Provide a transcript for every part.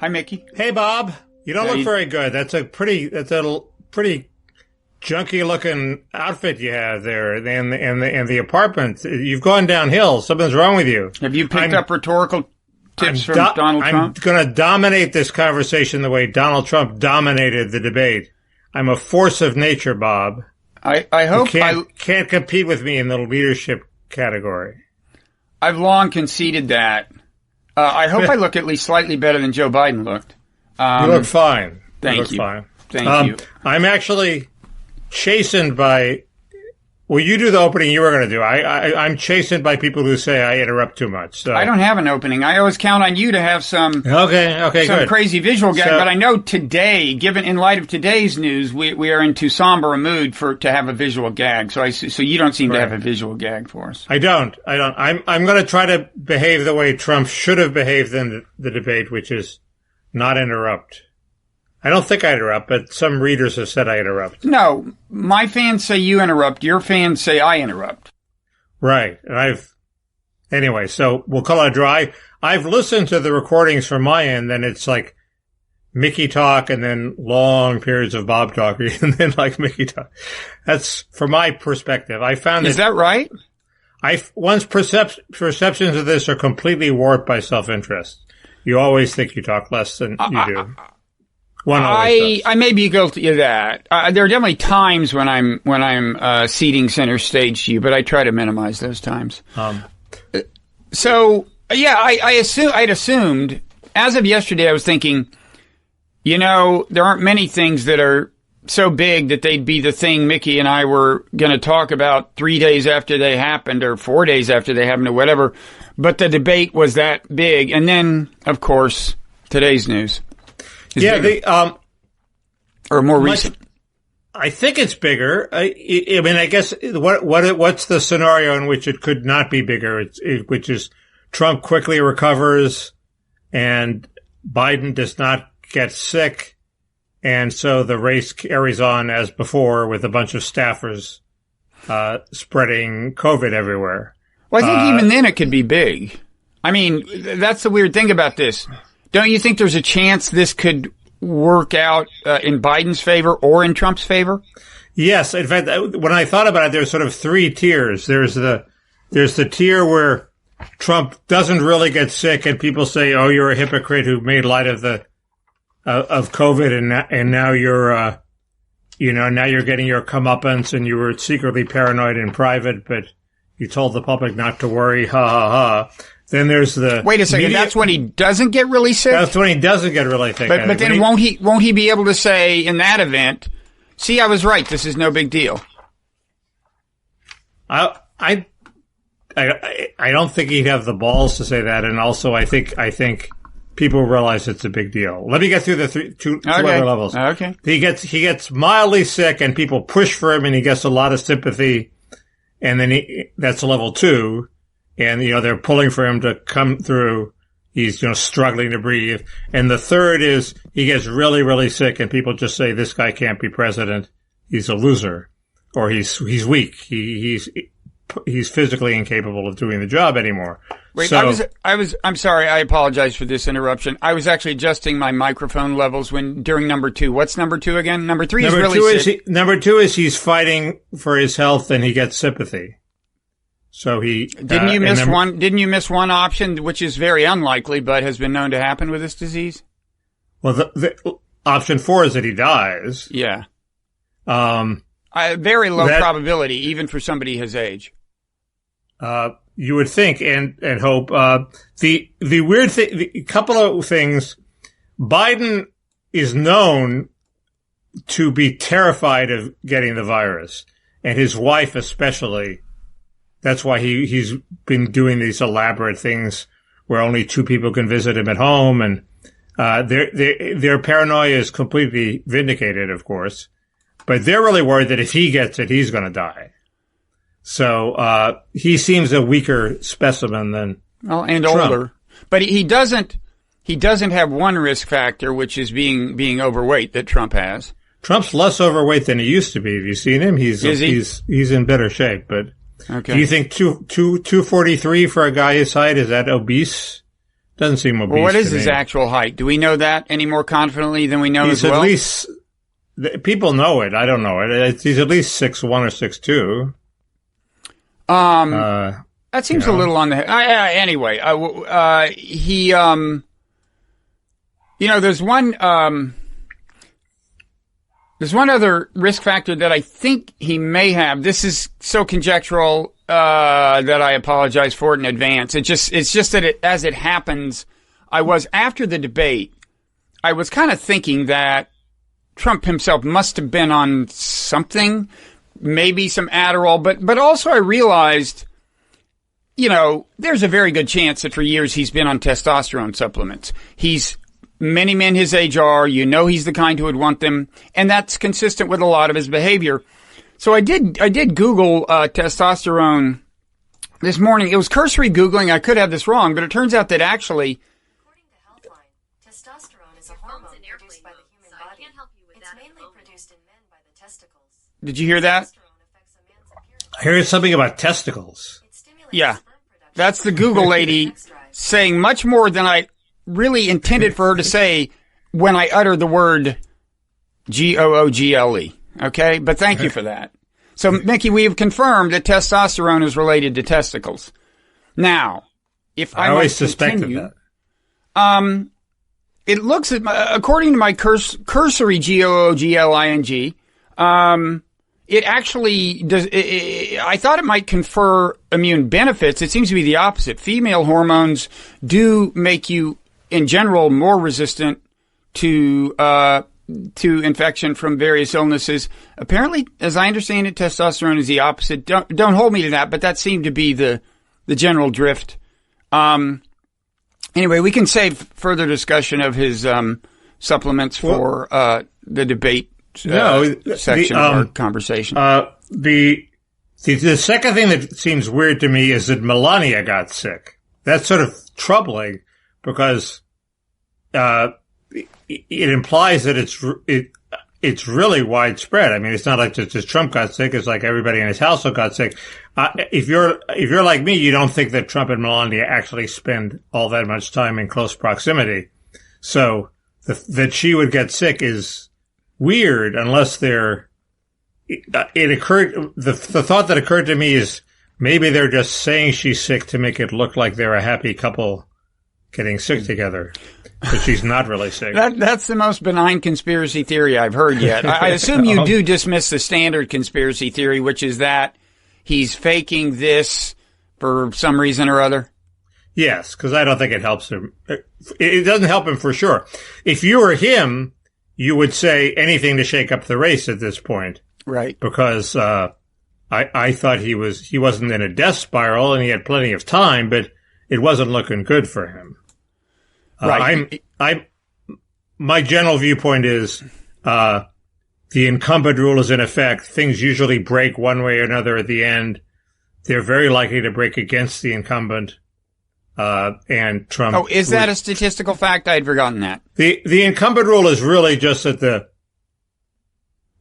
Hi, Mickey. Hey, Bob. You don't look very good. That's a pretty junky looking outfit you have there, and the apartment. You've gone downhill. Something's wrong with you. Have you picked up rhetorical tips from Donald Trump? I'm going to dominate this conversation the way Donald Trump dominated the debate. I'm a force of nature, Bob. I hope you can't compete with me in the leadership category. I've long conceded that. I hope I look at least slightly better than Joe Biden looked. You look fine. Thank you. Fine. Thank you. I'm actually chastened by. Well, you do the opening you were going to do. I'm chastened by people who say I interrupt too much. So. I don't have an opening. I always count on you to have some good. Crazy visual gag. But I know today, given in light of today's news, we are in too somber a mood to have a visual gag. So you don't seem to have a visual gag for us. I don't. I'm going to try to behave the way Trump should have behaved in the debate, which is not interrupt. I don't think I interrupt, but some readers have said I interrupt. No, my fans say you interrupt. Your fans say I interrupt. Right. And anyway, so we'll call it a draw. I've listened to the recordings from my end, and it's like Mickey talk and then long periods of Bob talk and then like Mickey talk. That's from my perspective. I found Is that right? One's perceptions of this are completely warped by self-interest. You always think you talk less than you do. I may be guilty of that. There are definitely times when I'm ceding center stage to you, but I try to minimize those times. So yeah, I'd assumed as of yesterday, I was thinking, there aren't many things that are so big that they'd be the thing Mickey and I were going to talk about 3 days after they happened or 4 days after they happened or whatever. But the debate was that big, and then of course today's news. Or more recent. I think it's bigger. I mean, I guess what's the scenario in which it could not be bigger? Which is Trump quickly recovers and Biden does not get sick, and so the race carries on as before with a bunch of staffers spreading COVID everywhere. Well, I think even then it could be big. I mean, that's the weird thing about this. Don't you think there's a chance this could work out in Biden's favor or in Trump's favor? Yes. In fact, when I thought about it, there's sort of three tiers. There's the tier where Trump doesn't really get sick and people say, "Oh, you're a hypocrite who made light of of COVID and now you're now you're getting your comeuppance and you were secretly paranoid in private, but you told the public not to worry, ha ha ha." Then there's the wait a second. That's when he doesn't get really sick. That's when he doesn't get really sick. But then won't he be able to say in that event, "See, I was right. This is no big deal." I don't think he'd have the balls to say that, and also I think people realize it's a big deal. Let me get through the two other levels. Okay. He gets mildly sick, and people push for him, and he gets a lot of sympathy, and then that's level 2. And, they're pulling for him to come through. He's, struggling to breathe. And the third is he gets really, really sick and people just say, this guy can't be president. He's a loser. Or he's weak. He's physically incapable of doing the job anymore. Wait, so, I'm sorry. I apologize for this interruption. I was actually adjusting my microphone levels during number 2. What's number 2 again? Number 3 is really sick. Number 2 is he's fighting for his health and he gets sympathy. So didn't you miss one option, which is very unlikely, but has been known to happen with this disease? Well, the option 4 is that he dies. Yeah. Very low probability, even for somebody his age. You would think and hope. The weird thing, a couple of things. Biden is known to be terrified of getting the virus, and his wife especially. That's why he's been doing these elaborate things where only 2 people can visit him at home, and their paranoia is completely vindicated, of course. But they're really worried that if he gets it, he's going to die. So he seems a weaker specimen than and Trump. Older. But he doesn't have one risk factor, which is being overweight that Trump has. Trump's less overweight than he used to be. Have you seen him? He's in better shape, but. Okay. Do you think 243 for a guy his height, is that obese? Doesn't seem obese. Well, what is to his me. actual height? Do we know that any more confidently than we know He's as well? at least, people know it. I don't know it. He's at least 6'1" or 6'2". That seems a little on the anyway. There's one other risk factor that I think he may have. This is so conjectural that I apologize for it in advance. It's just that as it happens, after the debate, I was kind of thinking that Trump himself must have been on something, maybe some Adderall, but also I realized, there's a very good chance that for years he's been on testosterone supplements. Many men his age are, he's the kind who would want them, and that's consistent with a lot of his behavior. So I did Google testosterone this morning. It was cursory Googling. I could have this wrong, but it turns out that actually, according to Healthline, testosterone is a hormone produced by the human body. It's mainly produced in men by the testicles. Did you hear that? I heard something about testicles. Yeah. That's the Google lady saying much more than I really intended for her to say when I utter the word Google. Okay? But thank you for that. So, Mickey, we have confirmed that testosterone is related to testicles. Now, if I always might suspected continue, that. It looks at according to my cursory Google, it actually does. I thought it might confer immune benefits. It seems to be the opposite. Female hormones do make you, in general, more resistant to infection from various illnesses. Apparently, as I understand it, testosterone is the opposite. Don't hold me to that, but that seemed to be the general drift. Anyway, we can save further discussion of his supplements for the debate section of our conversation. The second thing that seems weird to me is that Melania got sick. That's sort of troubling because it implies that it's really widespread. I mean, it's not like just Trump got sick. It's like everybody in his household got sick. If you're like me, you don't think that Trump and Melania actually spend all that much time in close proximity. So that she would get sick is weird unless the thought that occurred to me is maybe they're just saying she's sick to make it look like they're a happy couple getting sick together. But she's not really sick. That's the most benign conspiracy theory I've heard yet. I assume you do dismiss the standard conspiracy theory, which is that he's faking this for some reason or other. Yes, because I don't think it helps him. It doesn't help him for sure. If you were him, you would say anything to shake up the race at this point. Right. Because I thought he wasn't in a death spiral and he had plenty of time, but it wasn't looking good for him. Right. My general viewpoint is, the incumbent rule is in effect. Things usually break one way or another at the end. They're very likely to break against the incumbent, and Trump. Oh, is that a statistical fact? I'd forgotten that. The incumbent rule is really just that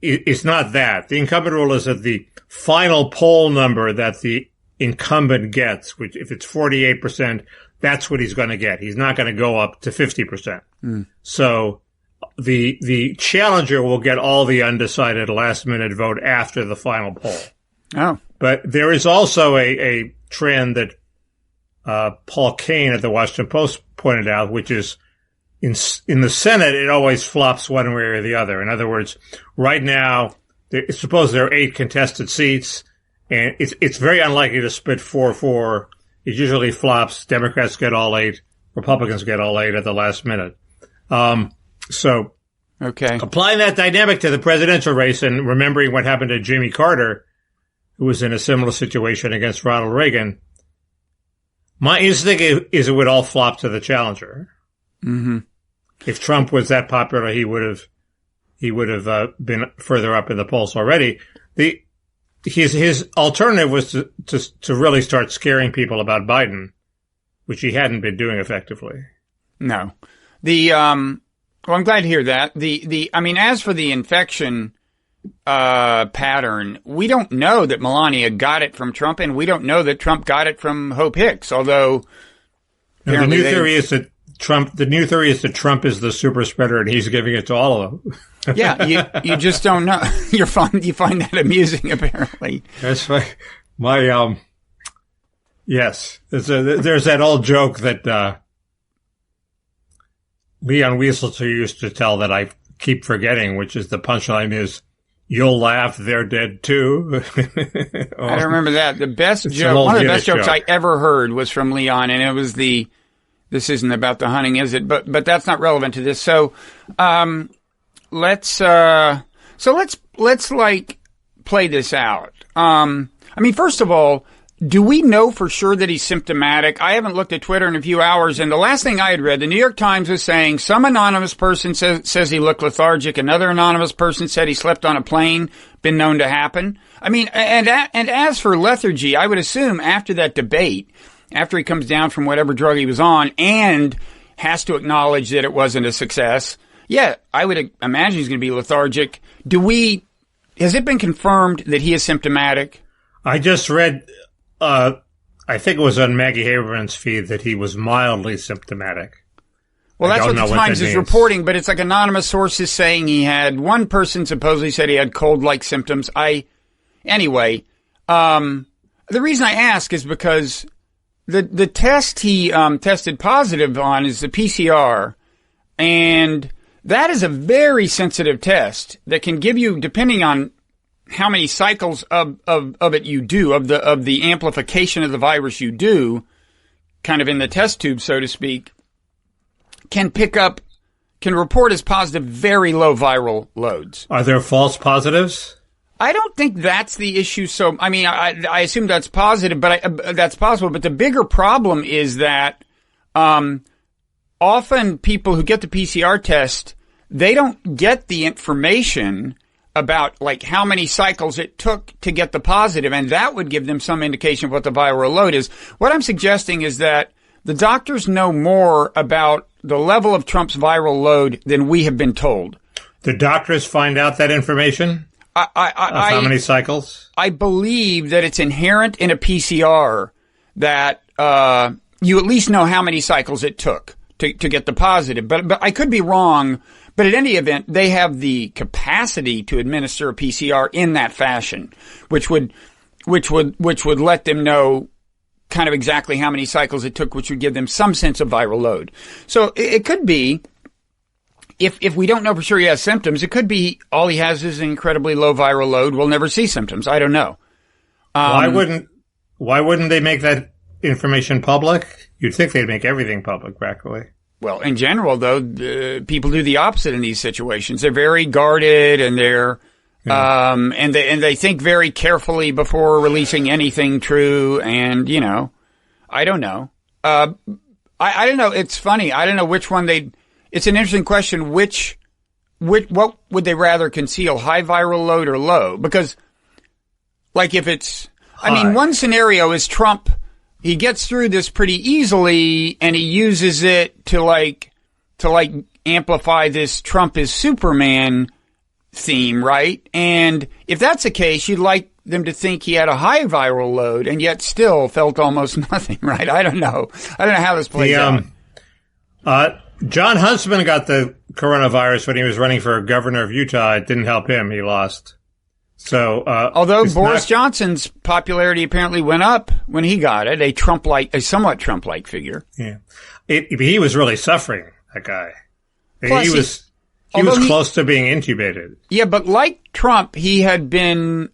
it's not that. The incumbent rule is that the final poll number that the incumbent gets, which if it's 48%, that's what he's going to get. He's not going to go up to 50%. So the challenger will get all the undecided last minute vote after the final poll. Oh. But there is also a trend that Paul Kane at the Washington Post pointed out, which is in the Senate, it always flops one way or the other. In other words, right now, suppose there are 8 contested seats, and it's very unlikely to split 4-4. It usually flops. Democrats get all 8. Republicans get all 8 at the last minute. So applying that dynamic to the presidential race and remembering what happened to Jimmy Carter, who was in a similar situation against Ronald Reagan, my instinct is it would all flop to the challenger. Mm-hmm. If Trump was that popular, he would have been further up in the polls already. His alternative was to really start scaring people about Biden, which he hadn't been doing effectively. No. Well, I'm glad to hear that. I mean, as for the infection pattern, we don't know that Melania got it from Trump, and we don't know that Trump got it from Hope Hicks, although The new theory is that Trump is the super spreader and he's giving it to all of them. Yeah, you just don't know. You find that amusing, apparently. That's my yes. There's that old joke that Leon Wieselter used to tell that I keep forgetting, which is the punchline is, "You'll laugh, they're dead too." I don't remember that. The best joke, one of the best jokes I ever heard was from Leon, and it was this isn't about the hunting, is it? But that's not relevant to this. So, let's like play this out. I mean, first of all, do we know for sure that he's symptomatic? I haven't looked at Twitter in a few hours, and the last thing I had read, the New York Times was saying some anonymous person says he looked lethargic. Another anonymous person said he slept on a plane, been known to happen. I mean, and as for lethargy, I would assume after that debate, after he comes down from whatever drug he was on and has to acknowledge that it wasn't a success, yeah, I would imagine he's going to be lethargic. Has it been confirmed that he is symptomatic? I just read, I think it was on Maggie Haberman's feed that he was mildly symptomatic. Well, that's what the Times is reporting, but it's like anonymous sources saying he had, one person supposedly said he had cold-like symptoms. Anyway, the reason I ask is because the test he tested positive on is the PCR, and that is a very sensitive test that can give you, depending on how many cycles of it you do, of the amplification of the virus you do, kind of in the test tube, so to speak, can report as positive very low viral loads. Are there false positives? I don't think that's the issue. So, I mean, I assume that's positive, but that's possible. But the bigger problem is that, often people who get the PCR test, they don't get the information about like how many cycles it took to get the positive, and that would give them some indication of what the viral load is. What I'm suggesting is that the doctors know more about the level of Trump's viral load than we have been told. The doctors find out that information? How many cycles? I believe that it's inherent in a PCR that you at least know how many cycles it took to get the positive. But I could be wrong. But at any event, they have the capacity to administer a PCR in that fashion, which would let them know kind of exactly how many cycles it took, which would give them some sense of viral load. So it could be, if we don't know for sure he has symptoms, it could be all he has is an incredibly low viral load. We'll never see symptoms. I don't know. Why wouldn't they make that information public? You'd think they'd make everything public, practically. Well, in general, though, people do the opposite in these situations. They're very guarded, and and they think very carefully before releasing anything true. And I don't know. I don't know. It's funny. I don't know which one it's an interesting question. What would they rather conceal, high viral load or low? Because, like, if it's, high. I mean, one scenario is Trump. He gets through this pretty easily, and he uses it to amplify this Trump is Superman theme, right? And if that's the case, you'd like them to think he had a high viral load and yet still felt almost nothing, right? I don't know how this plays out. John Huntsman got the coronavirus when he was running for governor of Utah. It didn't help him. He lost. So, although Boris Johnson's popularity apparently went up when he got it, a somewhat Trump-like figure. Yeah. He was really suffering, that guy. Plus, he was close to being intubated. Yeah, but like Trump, he had been,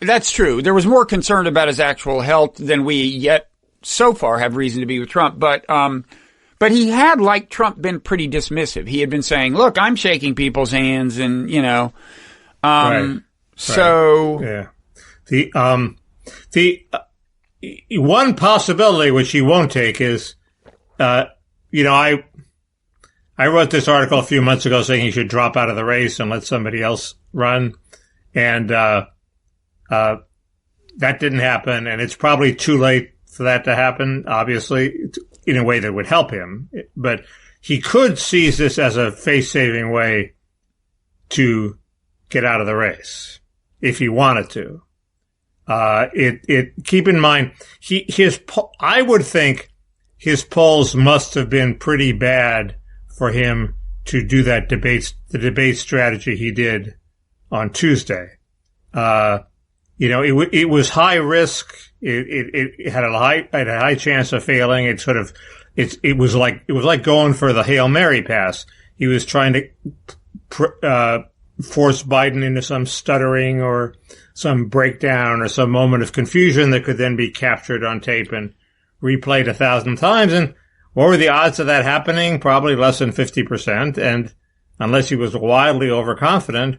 that's true. There was more concern about his actual health than we yet so far have reason to be with Trump. But he had, like Trump, been pretty dismissive. He had been saying, look, I'm shaking people's hands and, Right. So yeah, the one possibility which he won't take is, I wrote this article a few months ago saying he should drop out of the race and let somebody else run, and that didn't happen, and it's probably too late for that to happen. Obviously, in a way that would help him, but he could seize this as a face-saving way to get out of the race. If he wanted to, keep in mind, I would think his polls must have been pretty bad for him to do the debate strategy he did on Tuesday. It was high risk. It had a high chance of failing. It was like going for the Hail Mary pass. He was trying to force Biden into some stuttering or some breakdown or some moment of confusion that could then be captured on tape and replayed 1,000 times. And what were the odds of that happening? Probably less than 50%. And unless he was wildly overconfident,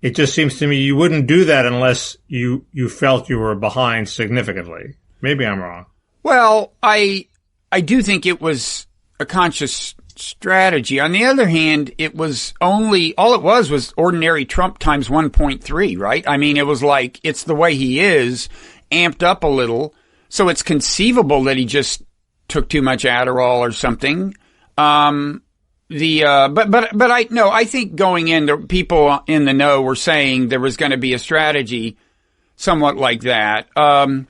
it just seems to me you wouldn't do that unless you felt you were behind significantly. Maybe I'm wrong. Well, I do think it was a conscious strategy. On the other hand, it was all it was ordinary Trump times 1.3, right? I mean, it was like, it's the way he is, amped up a little. So it's conceivable that he just took too much Adderall or something. I think going in, the people in the know were saying there was going to be a strategy somewhat like that. On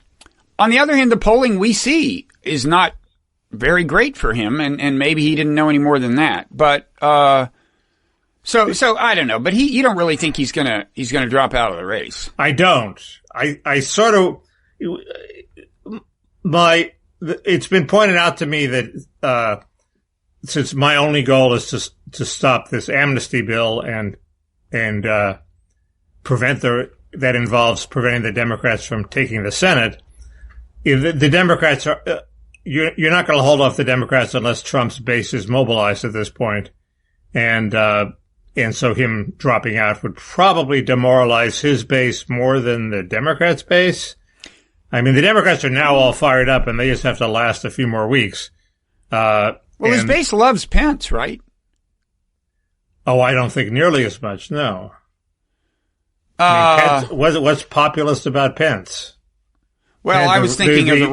the other hand, the polling we see is not very great for him, and maybe he didn't know any more than that. But, so I don't know, but you don't really think he's gonna drop out of the race. I don't. I sort of, it's been pointed out to me that, since my only goal is to stop this amnesty bill and that involves preventing the Democrats from taking the Senate, if the Democrats are, you're not going to hold off the Democrats unless Trump's base is mobilized at this point. And so him dropping out would probably demoralize his base more than the Democrats' base. I mean, the Democrats are now all fired up and they just have to last a few more weeks. His base loves Pence, right? Oh, I don't think nearly as much, no. Pence, what's populist about Pence? Well, I was thinking of the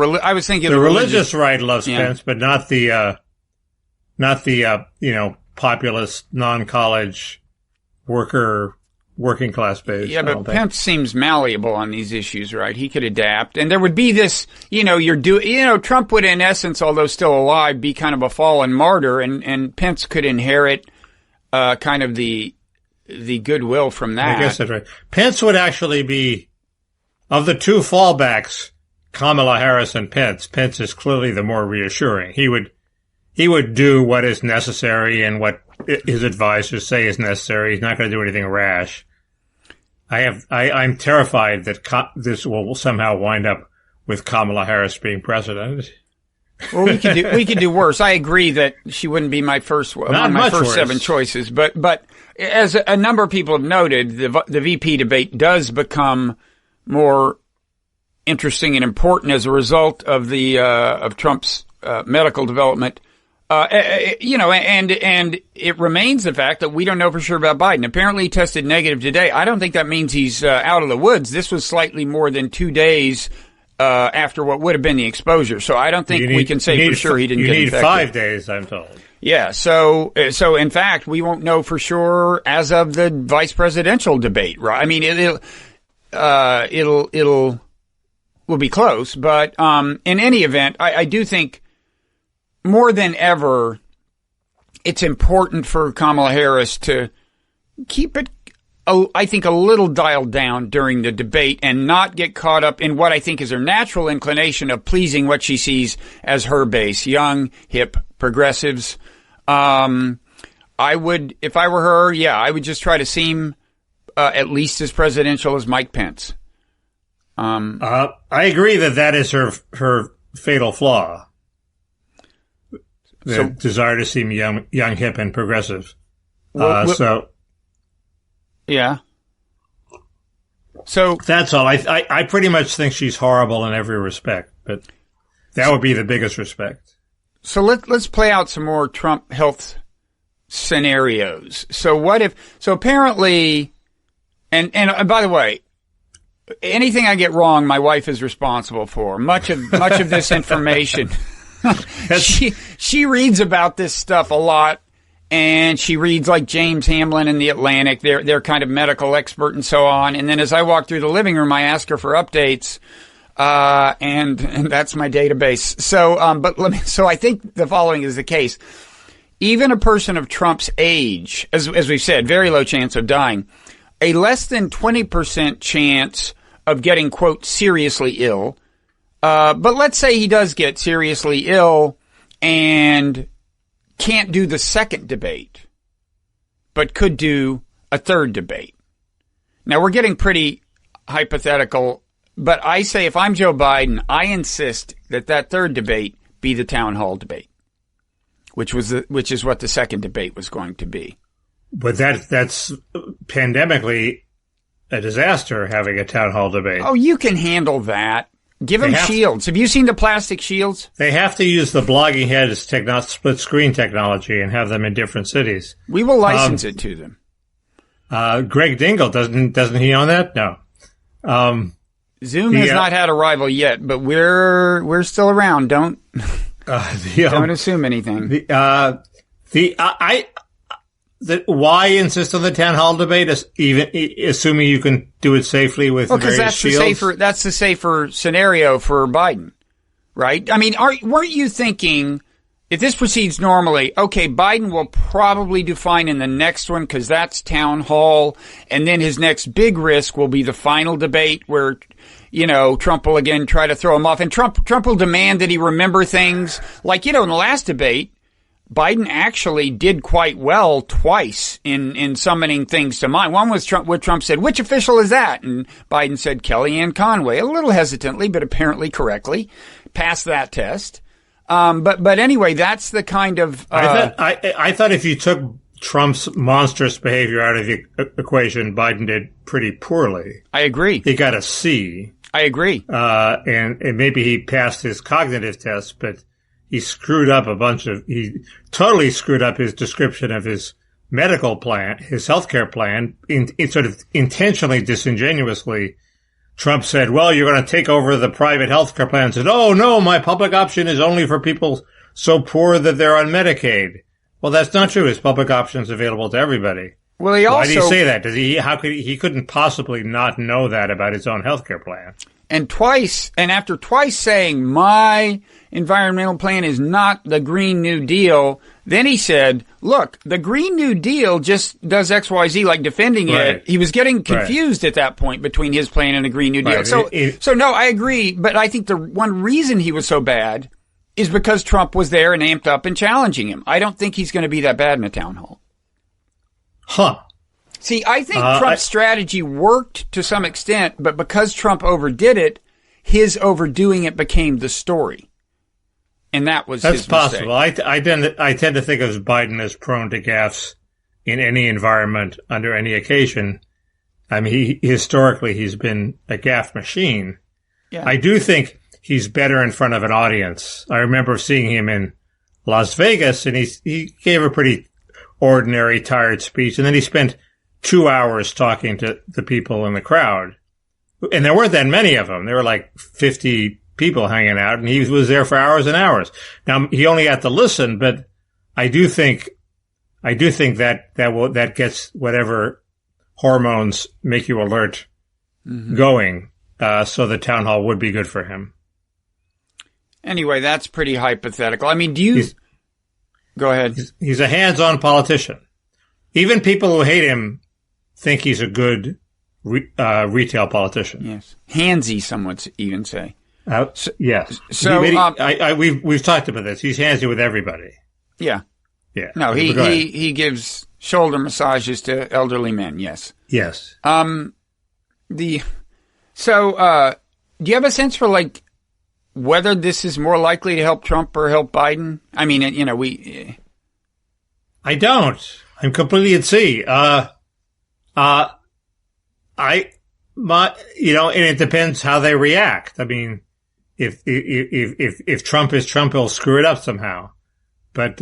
religious right loves Pence, but not the populist non-college working class base. Yeah, but Pence seems malleable on these issues, right? He could adapt, and there would be this, Trump would in essence, although still alive, be kind of a fallen martyr, and Pence could inherit kind of the goodwill from that. I guess that's right. Pence would actually be, of the two fallbacks, Kamala Harris and Pence. Pence is clearly the more reassuring. He would do what is necessary and what his advisors say is necessary. He's not going to do anything rash. I'm terrified that this will somehow wind up with Kamala Harris being president. Well, we could do worse. I agree that she wouldn't be my first worse. 7 choices, but as a number of people have noted, the VP debate does become more interesting and important as a result of of Trump's medical development. And it remains the fact that we don't know for sure about Biden. Apparently he tested negative today. I don't think that means he's out of the woods. This was slightly more than 2 days after what would have been the exposure. So I don't think we can say for sure he didn't get infected. You need 5 days, I'm told. Yeah. So in fact, we won't know for sure as of the vice presidential debate, right? I mean, will be close, but in any event, I do think more than ever, it's important for Kamala Harris to keep it, I think, a little dialed down during the debate and not get caught up in what I think is her natural inclination of pleasing what she sees as her base, young, hip progressives. I would, if I were her, I would just try to seem at least as presidential as Mike Pence. I agree that is her fatal flaw. The desire to seem young, hip, and progressive. Yeah. So that's all. I pretty much think she's horrible in every respect, but that would be the biggest respect. So let's play out some more Trump health scenarios. So apparently, and by the way, anything I get wrong, my wife is responsible for. Much of this information. She reads about this stuff a lot, and she reads like James Hamlin in The Atlantic. They're kind of medical expert and so on. And then as I walk through the living room, I ask her for updates. and that's my database. So, so I think the following is the case. Even a person of Trump's age, as we've said, very low chance of dying, a less than 20% chance of getting, quote, seriously ill. But let's say he does get seriously ill and can't do the second debate, but could do a third debate. Now, we're getting pretty hypothetical, but I say if I'm Joe Biden, I insist that third debate be the town hall debate, which is what the second debate was going to be. But that's pandemically a disaster, having a town hall debate. Oh, you can handle that. Give them shields. Have you seen the plastic shields? They have to use the blogging heads split screen technology and have them in different cities. We will license it to them. Greg Dingle, doesn't he own that? No. Zoom has not had a rival yet, but we're still around. Don't assume anything. Why insist on the town hall debate, even assuming you can do it safely with various shields? That's the safer scenario for Biden, right? I mean, weren't you thinking, if this proceeds normally, okay, Biden will probably do fine in the next one because that's town hall, and then his next big risk will be the final debate where, Trump will again try to throw him off, and Trump will demand that he remember things like, in the last debate, Biden actually did quite well twice in summoning things to mind. One was where Trump said, "Which official is that?" And Biden said, "Kellyanne Conway," a little hesitantly, but apparently correctly. Passed that test. But anyway, that's the kind of, I thought if you took Trump's monstrous behavior out of the equation, Biden did pretty poorly. I agree. He got a C. I agree. And maybe he passed his cognitive test, but he totally screwed up his description of his medical plan, his healthcare plan, in sort of intentionally disingenuously. Trump said, well, you're going to take over the private healthcare plan. Said, oh no, my public option is only for people so poor that they're on Medicaid. Well, that's not true. His public option is available to everybody. Well, why did he say that? He couldn't possibly not know that about his own healthcare plan. And after twice saying my environmental plan is not the Green New Deal, then he said, look, the Green New Deal just does XYZ, like defending it. He was getting confused at that point between his plan and the Green New Deal. Right. So no, I agree. But I think the one reason he was so bad is because Trump was there and amped up and challenging him. I don't think he's going to be that bad in a town hall. Huh. See, I think Trump's strategy worked to some extent, but because Trump overdid it, his overdoing it became the story. And that's his possible. Mistake. I tend to think of Biden as prone to gaffes in any environment, under any occasion. I mean, historically, he's been a gaffe machine. Yeah. I do think he's better in front of an audience. I remember seeing him in Las Vegas, and he gave a pretty ordinary, tired speech, and then he spent 2 hours talking to the people in the crowd. And there weren't that many of them. There were like 50 people hanging out, and he was there for hours and hours. Now, he only had to listen, but I do think that gets whatever hormones make you alert going, so the town hall would be good for him. Anyway, that's pretty hypothetical. I mean, go ahead. He's a hands-on politician. Even people who hate him think he's a good retail politician. Yes, handsy, some would even say. Yes. So we've talked about this. He's handsy with everybody. Yeah. Yeah. No, he gives shoulder massages to elderly men. Yes. Yes. Do you have a sense for whether this is more likely to help Trump or help Biden? I mean, I don't. I'm completely at sea. And it depends how they react. I mean, if Trump is Trump, he'll screw it up somehow. But,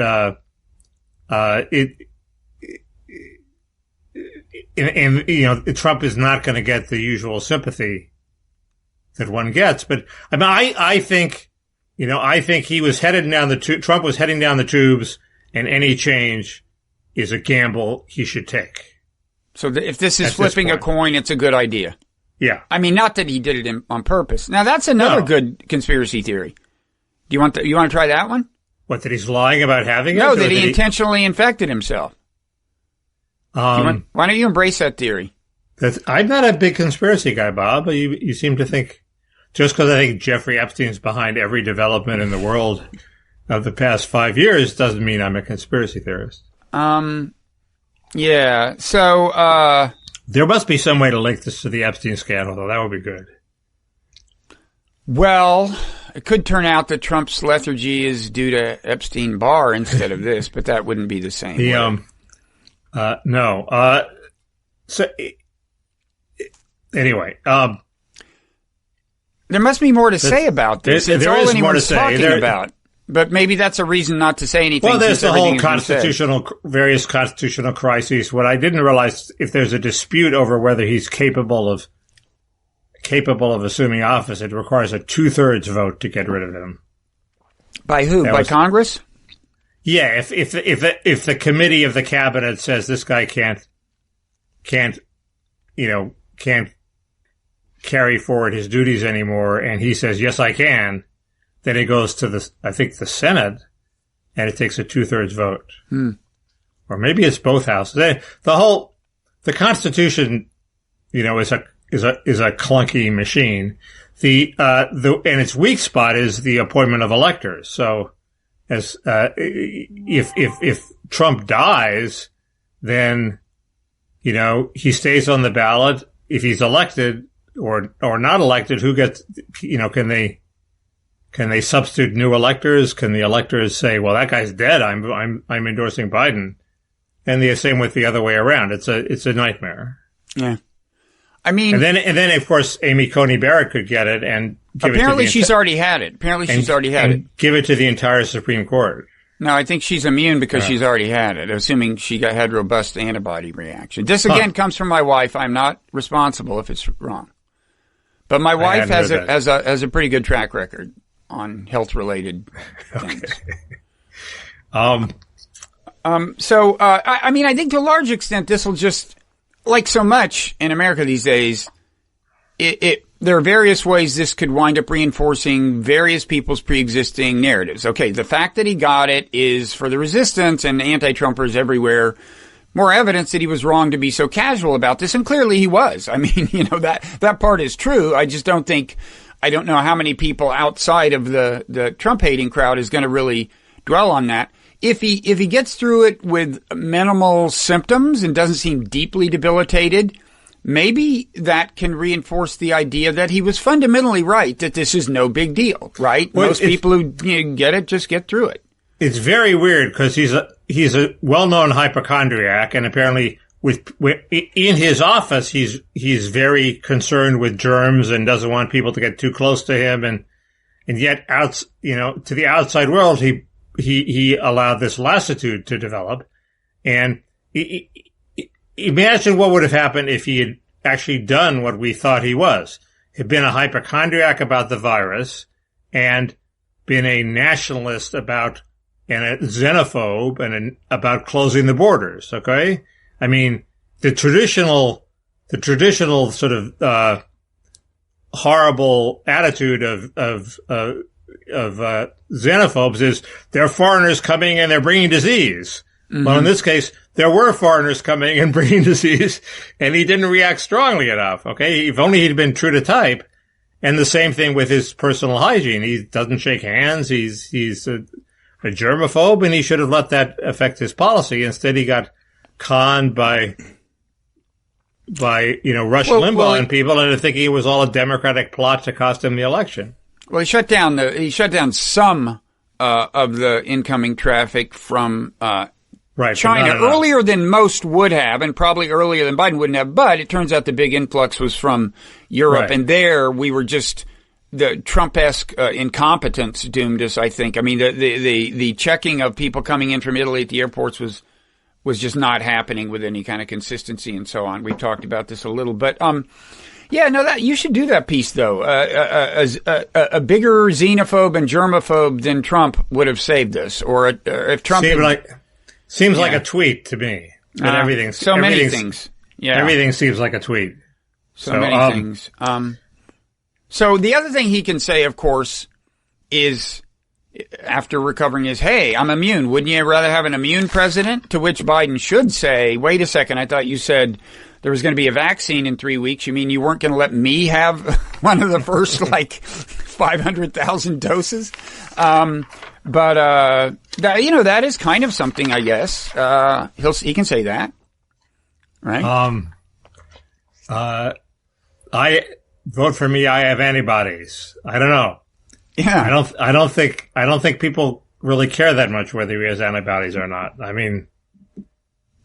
Trump is not going to get the usual sympathy that one gets. But I mean, I think he was headed down Trump was heading down the tubes, and any change is a gamble he should take. So if this is flipping a coin, it's a good idea. Yeah. I mean, not that he did it on purpose. Now, that's another good conspiracy theory. Do you want to try that one? What, that he's lying about having it? No, that he intentionally infected himself. Why don't you embrace that theory? I'm not a big conspiracy guy, Bob, but you seem to think, just because I think Jeffrey Epstein's behind every development in the world of the past 5 years doesn't mean I'm a conspiracy theorist. Yeah, so, there must be some way to link this to the Epstein scandal, though. That would be good. Well, it could turn out that Trump's lethargy is due to Epstein-Barr instead of this, but that wouldn't be the same. No. So, anyway, there must be more to say about this. It's there all is anyone's more to say. talking about. But maybe that's a reason not to say anything. Well, there's the whole various constitutional crises. What I didn't realize, if there's a dispute over whether he's capable of assuming office, it requires a 2/3 vote to get rid of him. By who? By Congress? Yeah, if the committee of the cabinet says this guy can't carry forward his duties anymore, and he says yes I can, then it goes to the Senate, and it takes a 2/3 vote, or maybe it's both houses. The Constitution, is a clunky machine. And its weak spot is the appointment of electors. So, if Trump dies, then he stays on the ballot. If he's elected or not elected, who gets can they substitute new electors? Can the electors say, well, that guy's dead, I'm endorsing Biden? And the same with the other way around. It's a nightmare. Yeah. I mean, and then of course Amy Coney Barrett could get it and give apparently she's already had it. Give it to the entire Supreme Court. No, I think she's immune because she's already had it, assuming she had robust antibody reaction. This again comes from my wife. I'm not responsible if it's wrong, but my wife has a pretty good track record on health related things. So I mean, I think to a large extent this will just, like so much in America these days, there are various ways this could wind up reinforcing various people's pre-existing narratives. Okay, the fact that he got it is, for the resistance and anti-Trumpers everywhere, more evidence that he was wrong to be so casual about this, and clearly he was. I mean, that part is true. I just don't know how many people outside of the Trump-hating crowd is going to really dwell on that. If he gets through it with minimal symptoms and doesn't seem deeply debilitated, maybe that can reinforce the idea that he was fundamentally right, that this is no big deal, right? Well, most people who get it just get through it. It's very weird because he's a well-known hypochondriac, and apparently in his office he's very concerned with germs and doesn't want people to get too close to him, and yet to the outside world he allowed this lassitude to develop. And imagine what would have happened if he had actually done what we thought he was. He'd been a hypochondriac about the virus and been a nationalist and a xenophobe and about closing the borders. Okay. I mean, the traditional sort of, horrible attitude of xenophobes is they're foreigners coming and they're bringing disease. Mm-hmm. Well, in this case, there were foreigners coming and bringing disease, and he didn't react strongly enough. Okay, if only he'd been true to type. And the same thing with his personal hygiene. He doesn't shake hands. He's a germaphobe, and he should have let that affect his policy. Instead, he got conned by Rush Limbaugh and people into thinking it was all a Democratic plot to cost him the election. Well, he shut down some of the incoming traffic from China earlier than most would have, and probably earlier than Biden wouldn't have. But it turns out the big influx was from Europe, and there we were just the Trump-esque incompetence doomed us. I think. I mean, the checking of people coming in from Italy at the airports was just not happening with any kind of consistency and so on. We've talked about this a little, but that you should do that piece though. A bigger xenophobe and germaphobe than Trump would have saved us, or if Trump seems like a tweet to me. But many things. Yeah, everything seems like a tweet. So many things. So the other thing he can say, of course, is after recovering is, hey, I'm immune. Wouldn't you rather have an immune president? To which Biden should say, wait a second, I thought you said there was going to be a vaccine in 3 weeks. You mean you weren't going to let me have one of the first, 500,000 doses? That is kind of something, I guess. He can say that. Right? I vote for me. I have antibodies. I don't know. Yeah. I don't think people really care that much whether he has antibodies or not. I mean,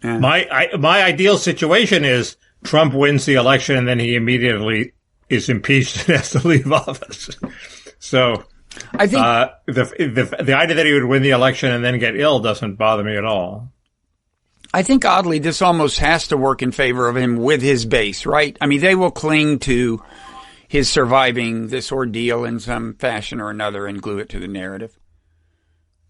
yeah. My ideal situation is Trump wins the election and then he immediately is impeached and has to leave office. So I think the idea that he would win the election and then get ill doesn't bother me at all. I think oddly this almost has to work in favor of him with his base, right? I mean, they will cling to his surviving this ordeal in some fashion or another and glue it to the narrative.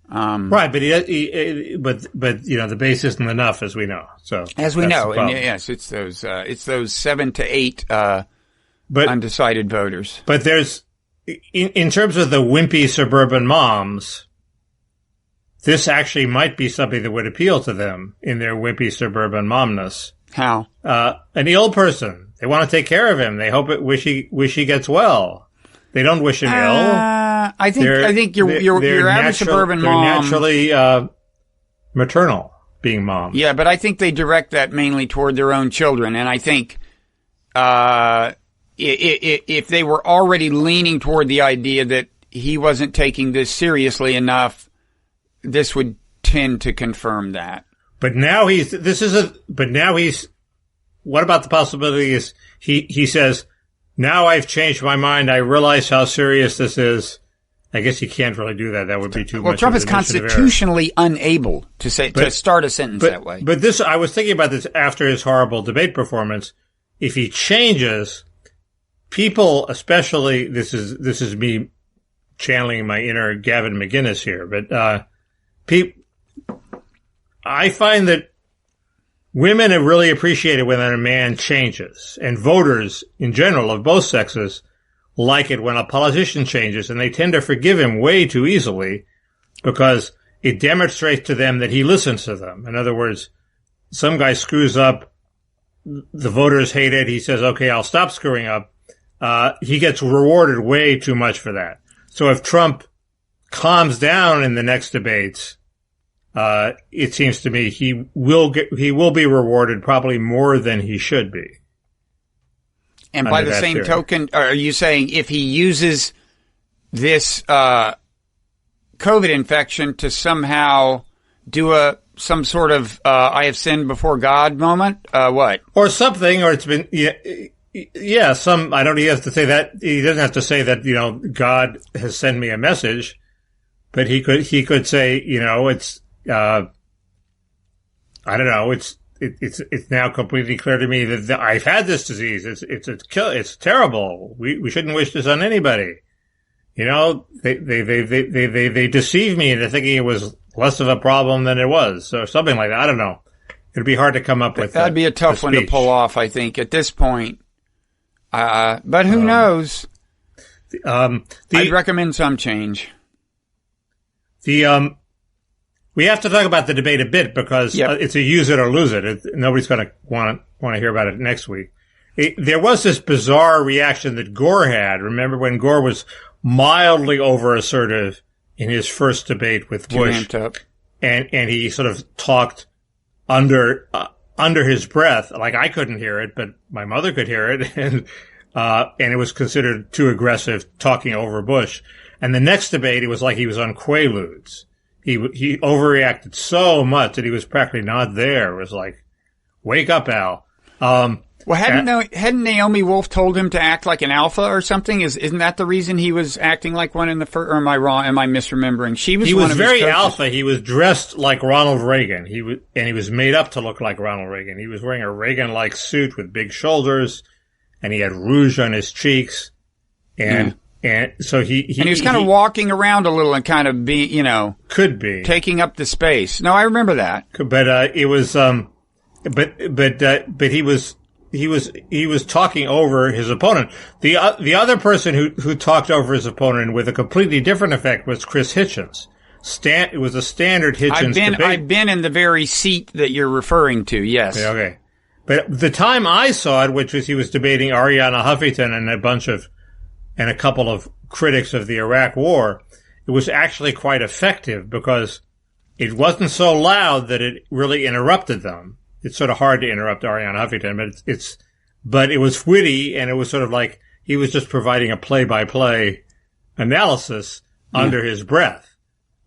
Right, but the base isn't enough, as we know. So as we know, and yes, it's those 7 to 8 undecided voters. But there's in terms of the wimpy suburban moms, this actually might be something that would appeal to them in their wimpy suburban momness. How? An ill person. They want to take care of him. They wish he gets well. They don't wish him ill. I think your average suburban mom. They're naturally maternal, being moms. Yeah, but I think they direct that mainly toward their own children. And I think if they were already leaning toward the idea that he wasn't taking this seriously enough, this would tend to confirm that. But now what about the possibility is he says, now I've changed my mind. I realize how serious this is. I guess he can't really do that. That would be too much. Well, Trump is constitutionally unable to start a sentence that way. But I was thinking about this after his horrible debate performance. If he changes, people, especially, this is me channeling my inner Gavin McInnes here, but, I find that women have really appreciated when a man changes, and voters in general of both sexes like it when a politician changes, and they tend to forgive him way too easily because it demonstrates to them that he listens to them. In other words, some guy screws up, the voters hate it, he says, okay, I'll stop screwing up. He gets rewarded way too much for that. So if Trump calms down in the next debates, it seems to me he will be rewarded probably more than he should be. And by the same token, are you saying if he uses this COVID infection to somehow do some sort of I have sinned before God moment? What? Or something, or it's been some. I don't. He has to say that. He doesn't have to say that. God has sent me a message, but he could say, it's. I don't know. It's now completely clear to me that I've had this disease. It's terrible. We shouldn't wish this on anybody. They deceived me into thinking it was less of a problem than it was, or something like that. I don't know. It'd be hard to come up with. That'd be a tough one to pull off, I think, at this point. But who knows? I'd recommend some change. We have to talk about the debate a bit because it's a use it or lose it. Nobody's going to want to hear about it next week. There was this bizarre reaction that Gore had. Remember when Gore was mildly over assertive in his first debate with Bush, and he sort of talked under his breath, like I couldn't hear it, but my mother could hear it, and it was considered too aggressive talking over Bush. And the next debate, it was like he was on Quaaludes. He overreacted so much that he was practically not there. It was like, wake up, Al. Well, hadn't Naomi Wolf told him to act like an alpha or something? Isn't that the reason he was acting like one in the first? Or am I wrong? Am I misremembering? He was very alpha. He was dressed like Ronald Reagan. He was made up to look like Ronald Reagan. He was wearing a Reagan-like suit with big shoulders, and he had rouge on his cheeks, and so he was kind of walking around a little and kind of could be taking up the space. No, I remember that. But it was but he was was talking over his opponent. The other person who talked over his opponent with a completely different effect was Chris Hitchens. It was a standard Hitchens debate. I've been in the very seat that you're referring to. Yes. Yeah, okay. But the time I saw it, which was he was debating Arianna Huffington and a couple of critics of the Iraq War, it was actually quite effective because it wasn't so loud that it really interrupted them. It's sort of hard to interrupt Arianna Huffington, but it was witty, and it was sort of like he was just providing a play-by-play analysis under his breath.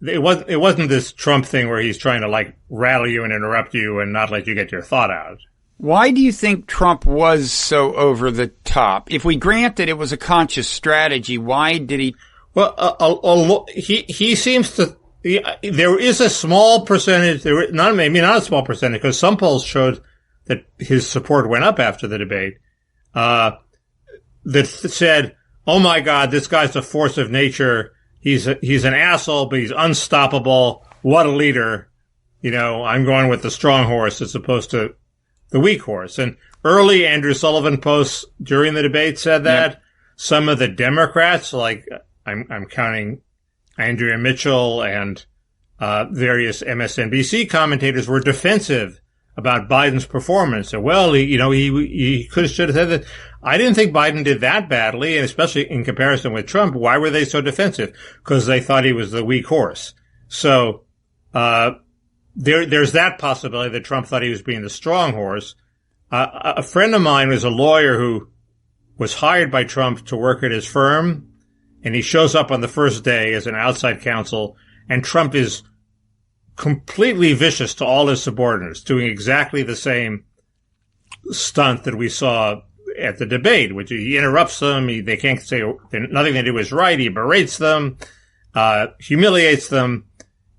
It wasn't this Trump thing where he's trying to like rattle you and interrupt you and not let you get your thought out. Why do you think Trump was so over the top? If we grant that it was a conscious strategy, why did he? Well, he seems to. There is a small percentage. Maybe not a small percentage, because some polls showed that his support went up after the debate. That said, "Oh my God, this guy's a force of nature. He's an asshole, but he's unstoppable. What a leader! I'm going with the strong horse as opposed to the weak horse." And early Andrew Sullivan posts during the debate said that. Yep. Some of the Democrats, like I'm counting Andrea Mitchell and various MSNBC commentators, were defensive about Biden's performance. And he could have should have said that. I didn't think Biden did that badly, and especially in comparison with Trump. Why were they so defensive? Because they thought he was the weak horse. So there's that possibility that Trump thought he was being the strong horse. A friend of mine was a lawyer who was hired by Trump to work at his firm, and he shows up on the first day as an outside counsel, and Trump is completely vicious to all his subordinates, doing exactly the same stunt that we saw at the debate, which he interrupts them. They can't say nothing they do is right. He berates them, humiliates them,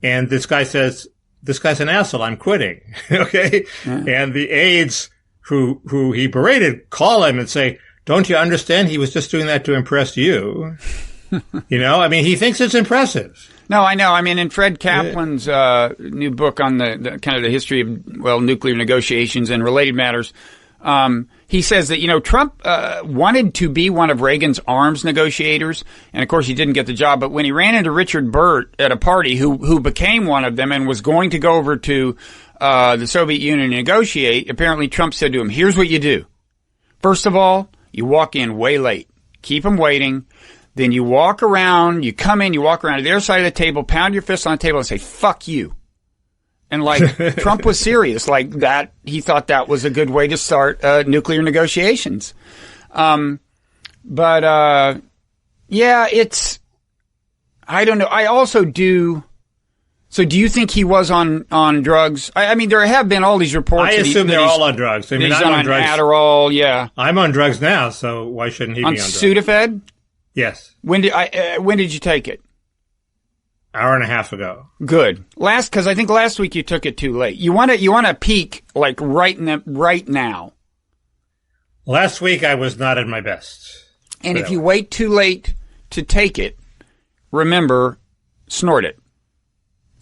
and this guy says, "This guy's an asshole. I'm quitting." Okay, and the aides who he berated call him and say, "Don't you understand? He was just doing that to impress you." He thinks it's impressive. No, I know. In Fred Kaplan's new book on the kind of the history of, nuclear negotiations and related matters, he says that, Trump wanted to be one of Reagan's arms negotiators, and of course he didn't get the job. But when he ran into Richard Burt at a party, who became one of them and was going to go over to the Soviet Union and negotiate, apparently Trump said to him, "Here's what you do. First of all, you walk in way late. Keep them waiting. Then you walk around, you come in, you walk around to their side of the table, pound your fist on the table and say, 'Fuck you.'" And Trump was serious like that. He thought that was a good way to start nuclear negotiations. It's, I don't know. I also do. So do you think he was on drugs? There have been all these reports. I assume they're all on drugs. He's on drugs. Adderall, yeah. I'm on drugs now, so why shouldn't he be on drugs? Sudafed? Yes. When did you take it? Hour and a half ago. Good. Because I think last week you took it too late. You want to peak right now. Last week I was not at my best. And if you wait too late to take it, remember, snort it.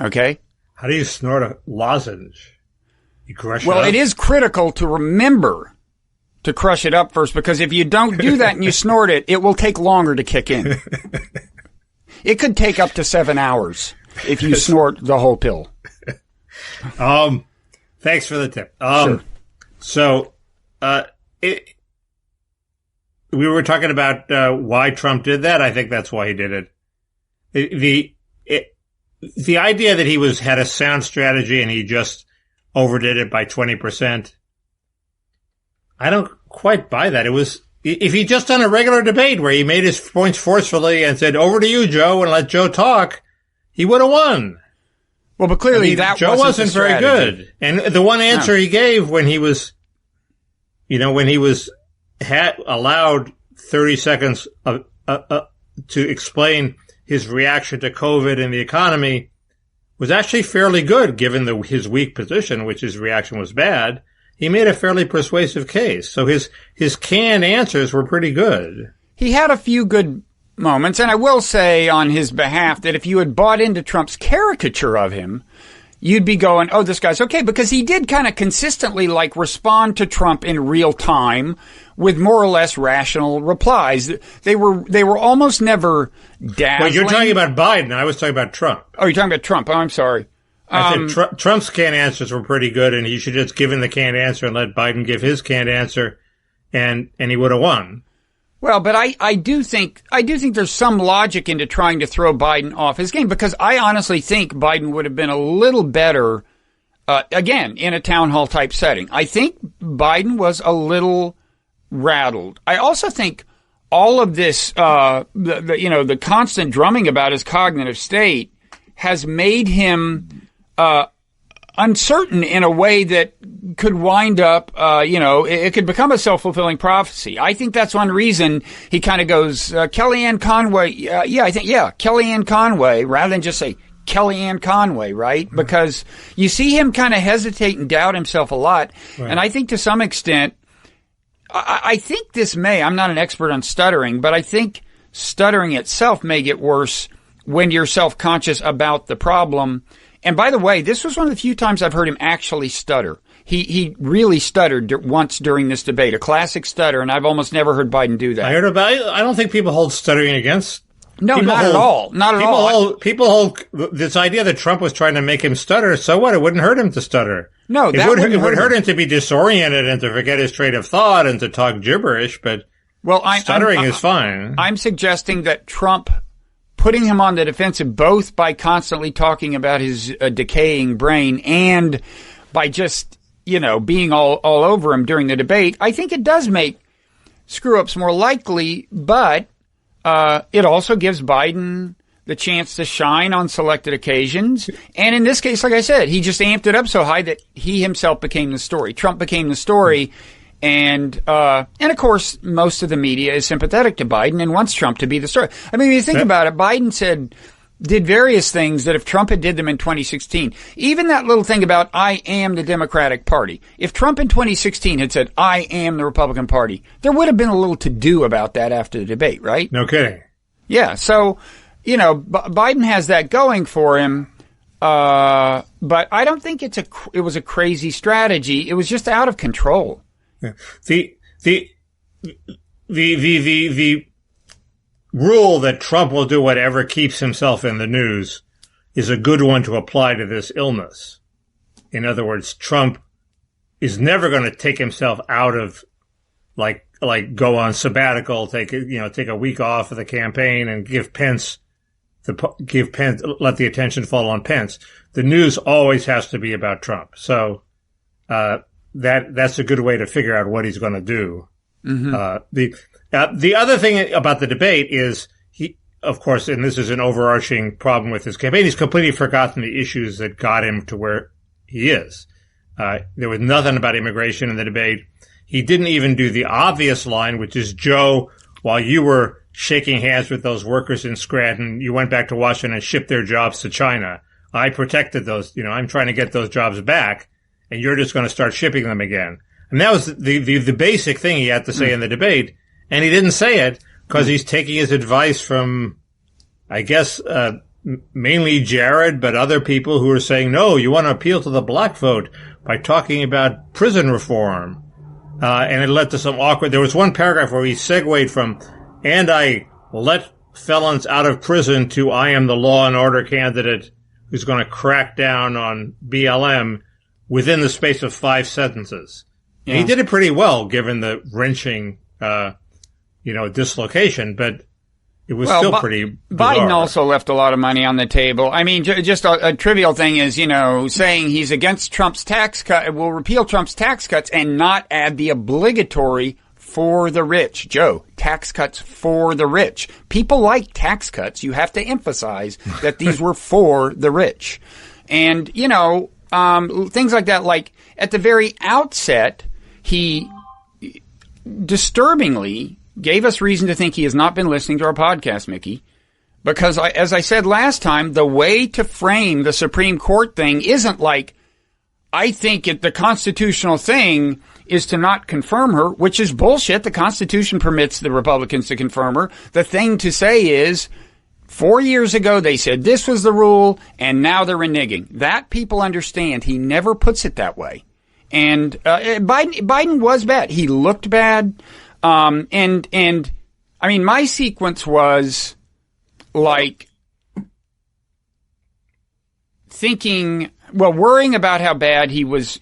Okay? How do you snort a lozenge? You crush it up? Well, it is critical to remember to crush it up first, because if you don't do that and you snort it, it will take longer to kick in. It could take up to 7 hours if you snort the whole pill. Thanks for the tip. Sure. So, we were talking about why Trump did that. I think that's why he did it. The idea that he had a sound strategy and he just overdid it by 20%. I don't quite buy that. It was, if he'd just done a regular debate where he made his points forcefully and said, "Over to you, Joe," and let Joe talk, he would have won. Well, but clearly Joe wasn't very good. And the one answer he gave when he was, allowed 30 seconds to explain his reaction to COVID and the economy, was actually fairly good given his weak position, which his reaction was bad. He made a fairly persuasive case. So his canned answers were pretty good. He had a few good moments, and I will say on his behalf that if you had bought into Trump's caricature of him, you'd be going, oh, this guy's okay, because he did kind of consistently like respond to Trump in real time with more or less rational replies. They were almost never dazzling. Well, you're talking about Biden. I was talking about Trump. Oh, you're talking about Trump. Oh, I'm sorry. I said Trump's canned answers were pretty good, and he should just give him the canned answer and let Biden give his canned answer, and he would have won. Well, but I do think there's some logic into trying to throw Biden off his game, because I honestly think Biden would have been a little better, again, in a town hall type setting. I think Biden was a little rattled. I also think all of this, the constant drumming about his cognitive state has made him uncertain in a way that could wind up, it could become a self-fulfilling prophecy. I think that's one reason he kind of goes, Kellyanne Conway, Kellyanne Conway, rather than just say Kellyanne Conway, right? Mm-hmm. Because you see him kind of hesitate and doubt himself a lot. Right. And I think to some extent, I think this I'm not an expert on stuttering, but I think stuttering itself may get worse when you're self-conscious about the problem. And by the way, this was one of the few times I've heard him actually stutter. He really stuttered once during this debate, a classic stutter, and I've almost never heard Biden do that. I heard about it. I don't think people hold stuttering against. No, not at all. Not at all. People hold this idea that Trump was trying to make him stutter. So what? It wouldn't hurt him to stutter. No, it would hurt him to be disoriented and to forget his train of thought and to talk gibberish. But stuttering is fine. I'm suggesting that Trump putting him on the defensive, both by constantly talking about his decaying brain and by just, being all over him during the debate, I think it does make screw-ups more likely, but it also gives Biden the chance to shine on selected occasions. And in this case, like I said, he just amped it up so high that he himself became the story. Trump became the story. And of course, most of the media is sympathetic to Biden and wants Trump to be the story. I mean, when you think about it, Biden did various things that if Trump had did them in 2016, even that little thing about I am the Democratic Party. If Trump in 2016 had said, I am the Republican Party, there would have been a little to do about that after the debate, right? No kidding. Yeah. So, Biden has that going for him. But I don't think it was a crazy strategy. It was just out of control. The rule that Trump will do whatever keeps himself in the news is a good one to apply to this illness. In other words, Trump is never going to take himself out of like go on sabbatical, take a week off of the campaign and let the attention fall on Pence. The news always has to be about Trump. So, that's a good way to figure out what he's going to do. Mm-hmm. The other thing about the debate is he, of course, and this is an overarching problem with his campaign, he's completely forgotten the issues that got him to where he is. There was nothing about immigration in the debate. He didn't even do the obvious line, which is, Joe, while you were shaking hands with those workers in Scranton, you went back to Washington and shipped their jobs to China. I protected those, I'm trying to get those jobs back. And you're just going to start shipping them again. And that was the basic thing he had to say in the debate. And he didn't say it because he's taking his advice from, I guess, mainly Jared, but other people who are saying, no, you want to appeal to the black vote by talking about prison reform. And it led to some there was one paragraph where he segued from, and I let felons out of prison to I am the law and order candidate who's going to crack down on BLM within the space of 5 sentences. Yeah. He did it pretty well, given the wrenching, dislocation, but it was still pretty bizarre. Biden also left a lot of money on the table. I mean, just a trivial thing is, saying he's against Trump's tax cut, will repeal Trump's tax cuts and not add the obligatory for the rich. Joe, tax cuts for the rich. People like tax cuts. You have to emphasize that these were for the rich. And, things like that, like at the very outset, he disturbingly gave us reason to think he has not been listening to our podcast, Mickey, because as I said last time, the way to frame the Supreme Court thing isn't like, I think the constitutional thing is to not confirm her, which is bullshit. The Constitution permits the Republicans to confirm her. The thing to say is, 4 years ago, they said this was the rule, and now they're reneging. That people understand. He never puts it that way. And Biden was bad. He looked bad. And I mean, my sequence was like thinking, well, worrying about how bad he was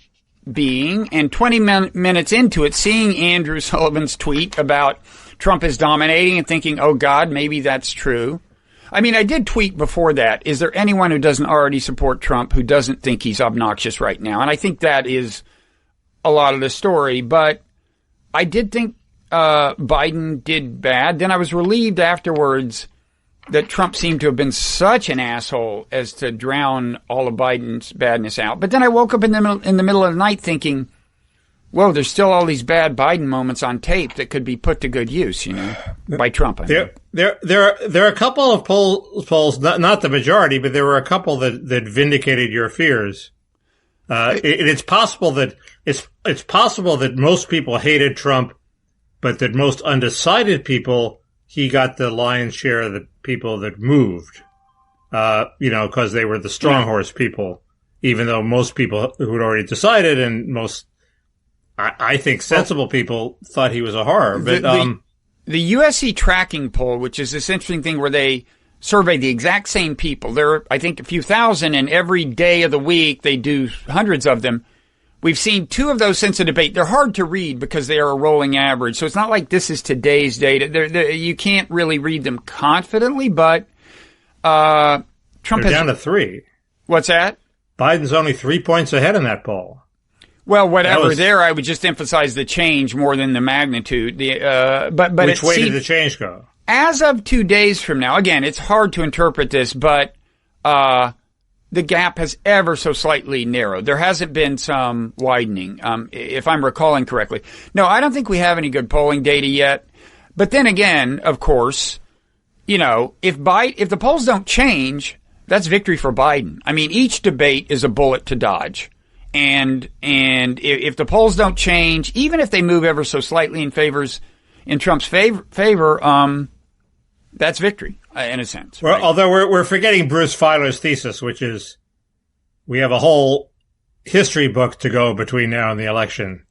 being, and 20 minutes into it, seeing Andrew Sullivan's tweet about Trump is dominating and thinking, oh God, maybe that's true. I mean, I did tweet before that, is there anyone who doesn't already support Trump who doesn't think he's obnoxious right now? And I think that is a lot of the story, but I did think Biden did bad. Then I was relieved afterwards that Trump seemed to have been such an asshole as to drown all of Biden's badness out. But then I woke up in the middle of the night thinking, whoa, there's still all these bad Biden moments on tape that could be put to good use, you know, by Trump. There are a couple of polls, not the majority, but there were a couple that vindicated your fears. It's possible that most people hated Trump, but that most undecided people, he got the lion's share of the people that moved, because they were the strong horse people, even though most people who had already decided and most, I think, sensible people thought he was a horror. But the USC tracking poll, which is this interesting thing where they survey the exact same people. There are, I think, a few thousand, and every day of the week they do hundreds of them. We've seen 2 of those since the debate. They're hard to read because they are a rolling average. So it's not like this is today's data. You can't really read them confidently, but Trump They're down to 3. What's that? Biden's only 3 points ahead in that poll. Well, whatever. There, I would just emphasize the change more than the magnitude. But which way did the change go? As of 2 days from now, again, it's hard to interpret this, but the gap has ever so slightly narrowed. There hasn't been some widening, if I'm recalling correctly. No, I don't think we have any good polling data yet. But then again, of course, you know, if the polls don't change, that's victory for Biden. I mean, each debate is a bullet to dodge. And if the polls don't change, even if they move ever so slightly in Trump's favor, that's victory in a sense. Well, right? Although we're forgetting Bruce Feiler's thesis, which is we have a whole history book to go between now and the election.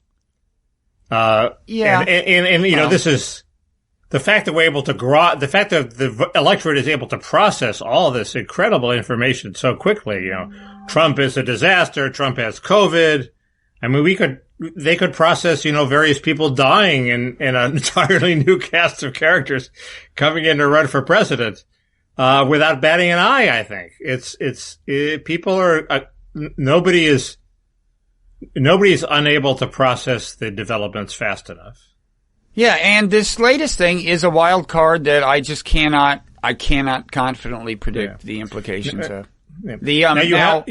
And this is the fact that we're able to the fact that the electorate is able to process all this incredible information so quickly. You know, Trump is a disaster. Trump has COVID. I mean, they could process, various people dying and an entirely new cast of characters coming in to run for president, without batting an eye. I think people are, nobody is unable to process the developments fast enough. Yeah. And this latest thing is a wild card that I just cannot confidently predict the implications of. Yeah.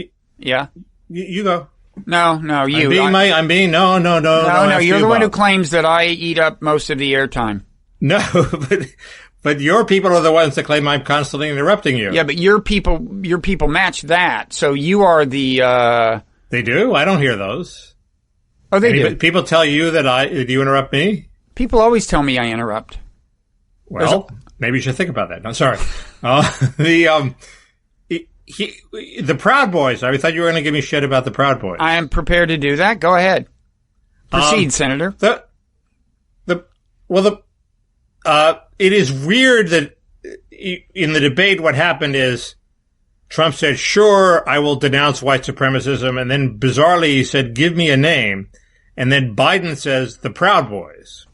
You go. No, you. I'm being no. You're the one who claims that I eat up most of the airtime. No, but your people are the ones that claim I'm constantly interrupting you. Yeah, but your people match that. So you are the. They do? I don't hear those. Oh, they do. People tell you that you interrupt me? People always tell me I interrupt. Well, maybe you should think about that. I'm sorry. The Proud Boys. I thought you were going to give me shit about the Proud Boys. I am prepared to do that. Go ahead. Proceed, Senator. It is weird that in the debate what happened is Trump said, sure, I will denounce white supremacism. And then bizarrely he said, give me a name. And then Biden says the Proud Boys,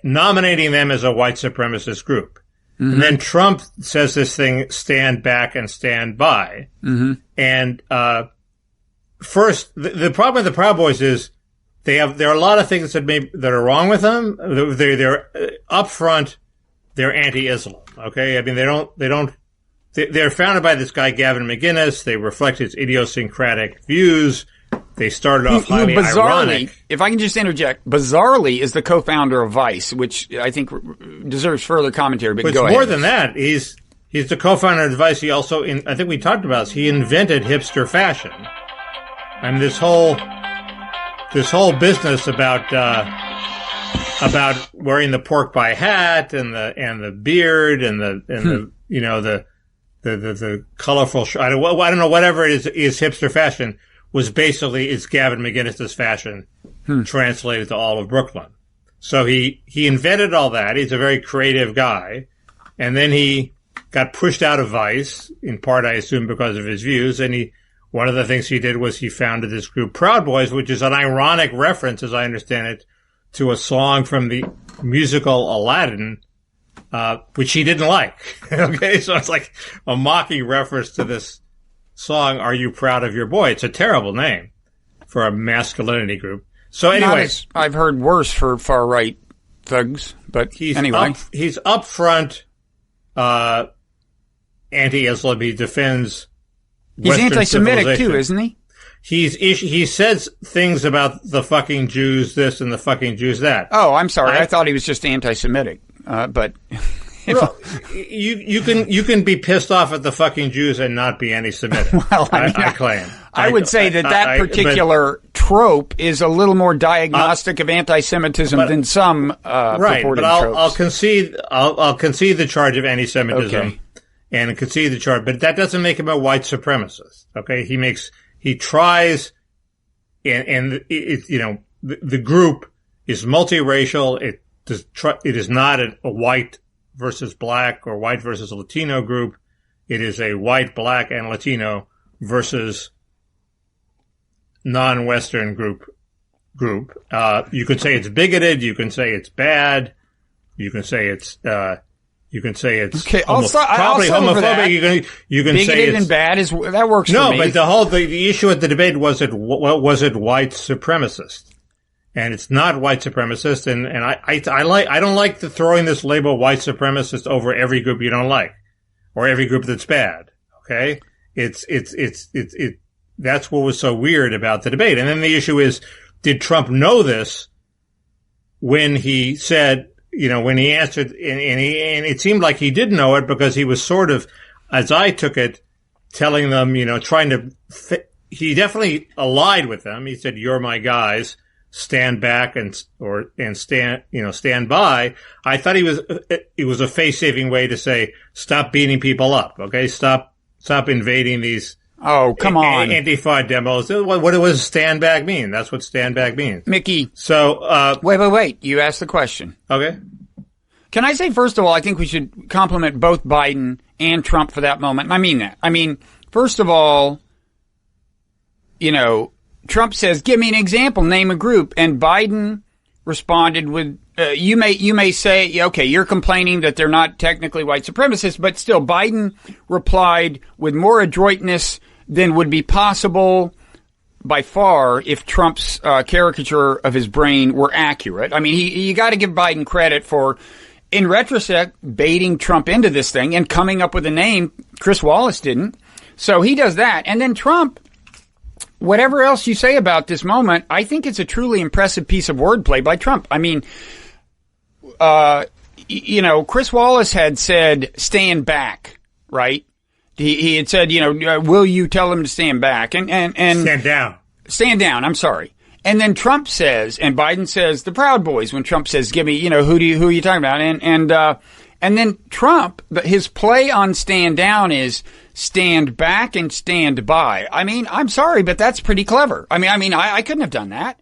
nominating them as a white supremacist group. Mm-hmm. And then Trump says this thing, stand back and stand by. Mm-hmm. And first, the problem with the Proud Boys is there are a lot of things that are wrong with them. They're up front, they're anti-Islam. Okay, I mean they're founded by this guy Gavin McInnes. They reflect his idiosyncratic views. They started off highly ironic. If I can just interject, bizarrely is the co-founder of Vice, which I think deserves further commentary. But go ahead. More than that, he's the co-founder of Vice. He also, I think we talked about this, he invented hipster fashion. And this whole business about wearing the pork pie hat and the beard and the the colorful, I don't know, whatever it is hipster fashion was basically, it's Gavin McInnes's fashion translated to all of Brooklyn. So he invented all that. He's a very creative guy. And then he got pushed out of Vice, in part, I assume, because of his views. And one of the things he did was he founded this group, Proud Boys, which is an ironic reference, as I understand it, to a song from the musical Aladdin, which he didn't like. Okay, so it's like a mocking reference to this song, Are You Proud of Your Boy? It's a terrible name for a masculinity group. So anyway, I've heard worse for far-right thugs, but anyway. He's upfront anti-Islam. He defends He's Western anti-Semitic too, isn't he? He says things about the fucking Jews this and the fucking Jews that. Oh, I'm sorry. I thought he was just anti-Semitic. But well, you can be pissed off at the fucking Jews and not be anti-Semitic. Well, I claim. I would say that particular trope is a little more diagnostic of anti-Semitism than some right. purported But tropes. I'll concede the charge of anti-Semitism and concede the charge, but that doesn't make him a white supremacist. Okay, he tries, and the group is multiracial. It is not a white versus black or white versus Latino group. It is a white, black, and Latino versus non-Western group. You could say it's bigoted. You can say it's bad. You can say it's probably homophobic. You can say bigoted and bad that works. No, for me. but the issue at the debate was it white supremacist, and it's not white supremacist. And I don't like throwing this label white supremacist over every group you don't like or every group that's bad. Okay, that's what was so weird about the debate. And then the issue is, did Trump know this when he said? When he answered, and it seemed like he did know it because he was sort of, as I took it, telling them, trying to, he definitely allied with them. He said, "You're my guys, stand back and stand by." I thought it was a face-saving way to say, stop beating people up. Okay. Stop invading these. Oh, come on. Antifa demos. What does stand back mean? That's what stand back means. Mickey. So, wait. You asked the question. Okay. Can I say, first of all, I think we should compliment both Biden and Trump for that moment. And I mean that. I mean, first of all, Trump says, give me an example, name a group. And Biden responded with, you may say, okay, you're complaining that they're not technically white supremacists, but still Biden replied with more adroitness than would be possible by far if Trump's caricature of his brain were accurate. I mean, you got to give Biden credit for, in retrospect, baiting Trump into this thing and coming up with a name. Chris Wallace didn't. So he does that. And then Trump, whatever else you say about this moment, I think it's a truly impressive piece of wordplay by Trump. I mean, Chris Wallace had said, stand back, right? He had said, will you tell him to stand back? And stand down. Stand down. I'm sorry. And then Trump says, and Biden says, the Proud Boys, when Trump says, give me, who are you talking about? And then Trump, his play on stand down is stand back and stand by. I mean, I'm sorry, but that's pretty clever. I couldn't have done that.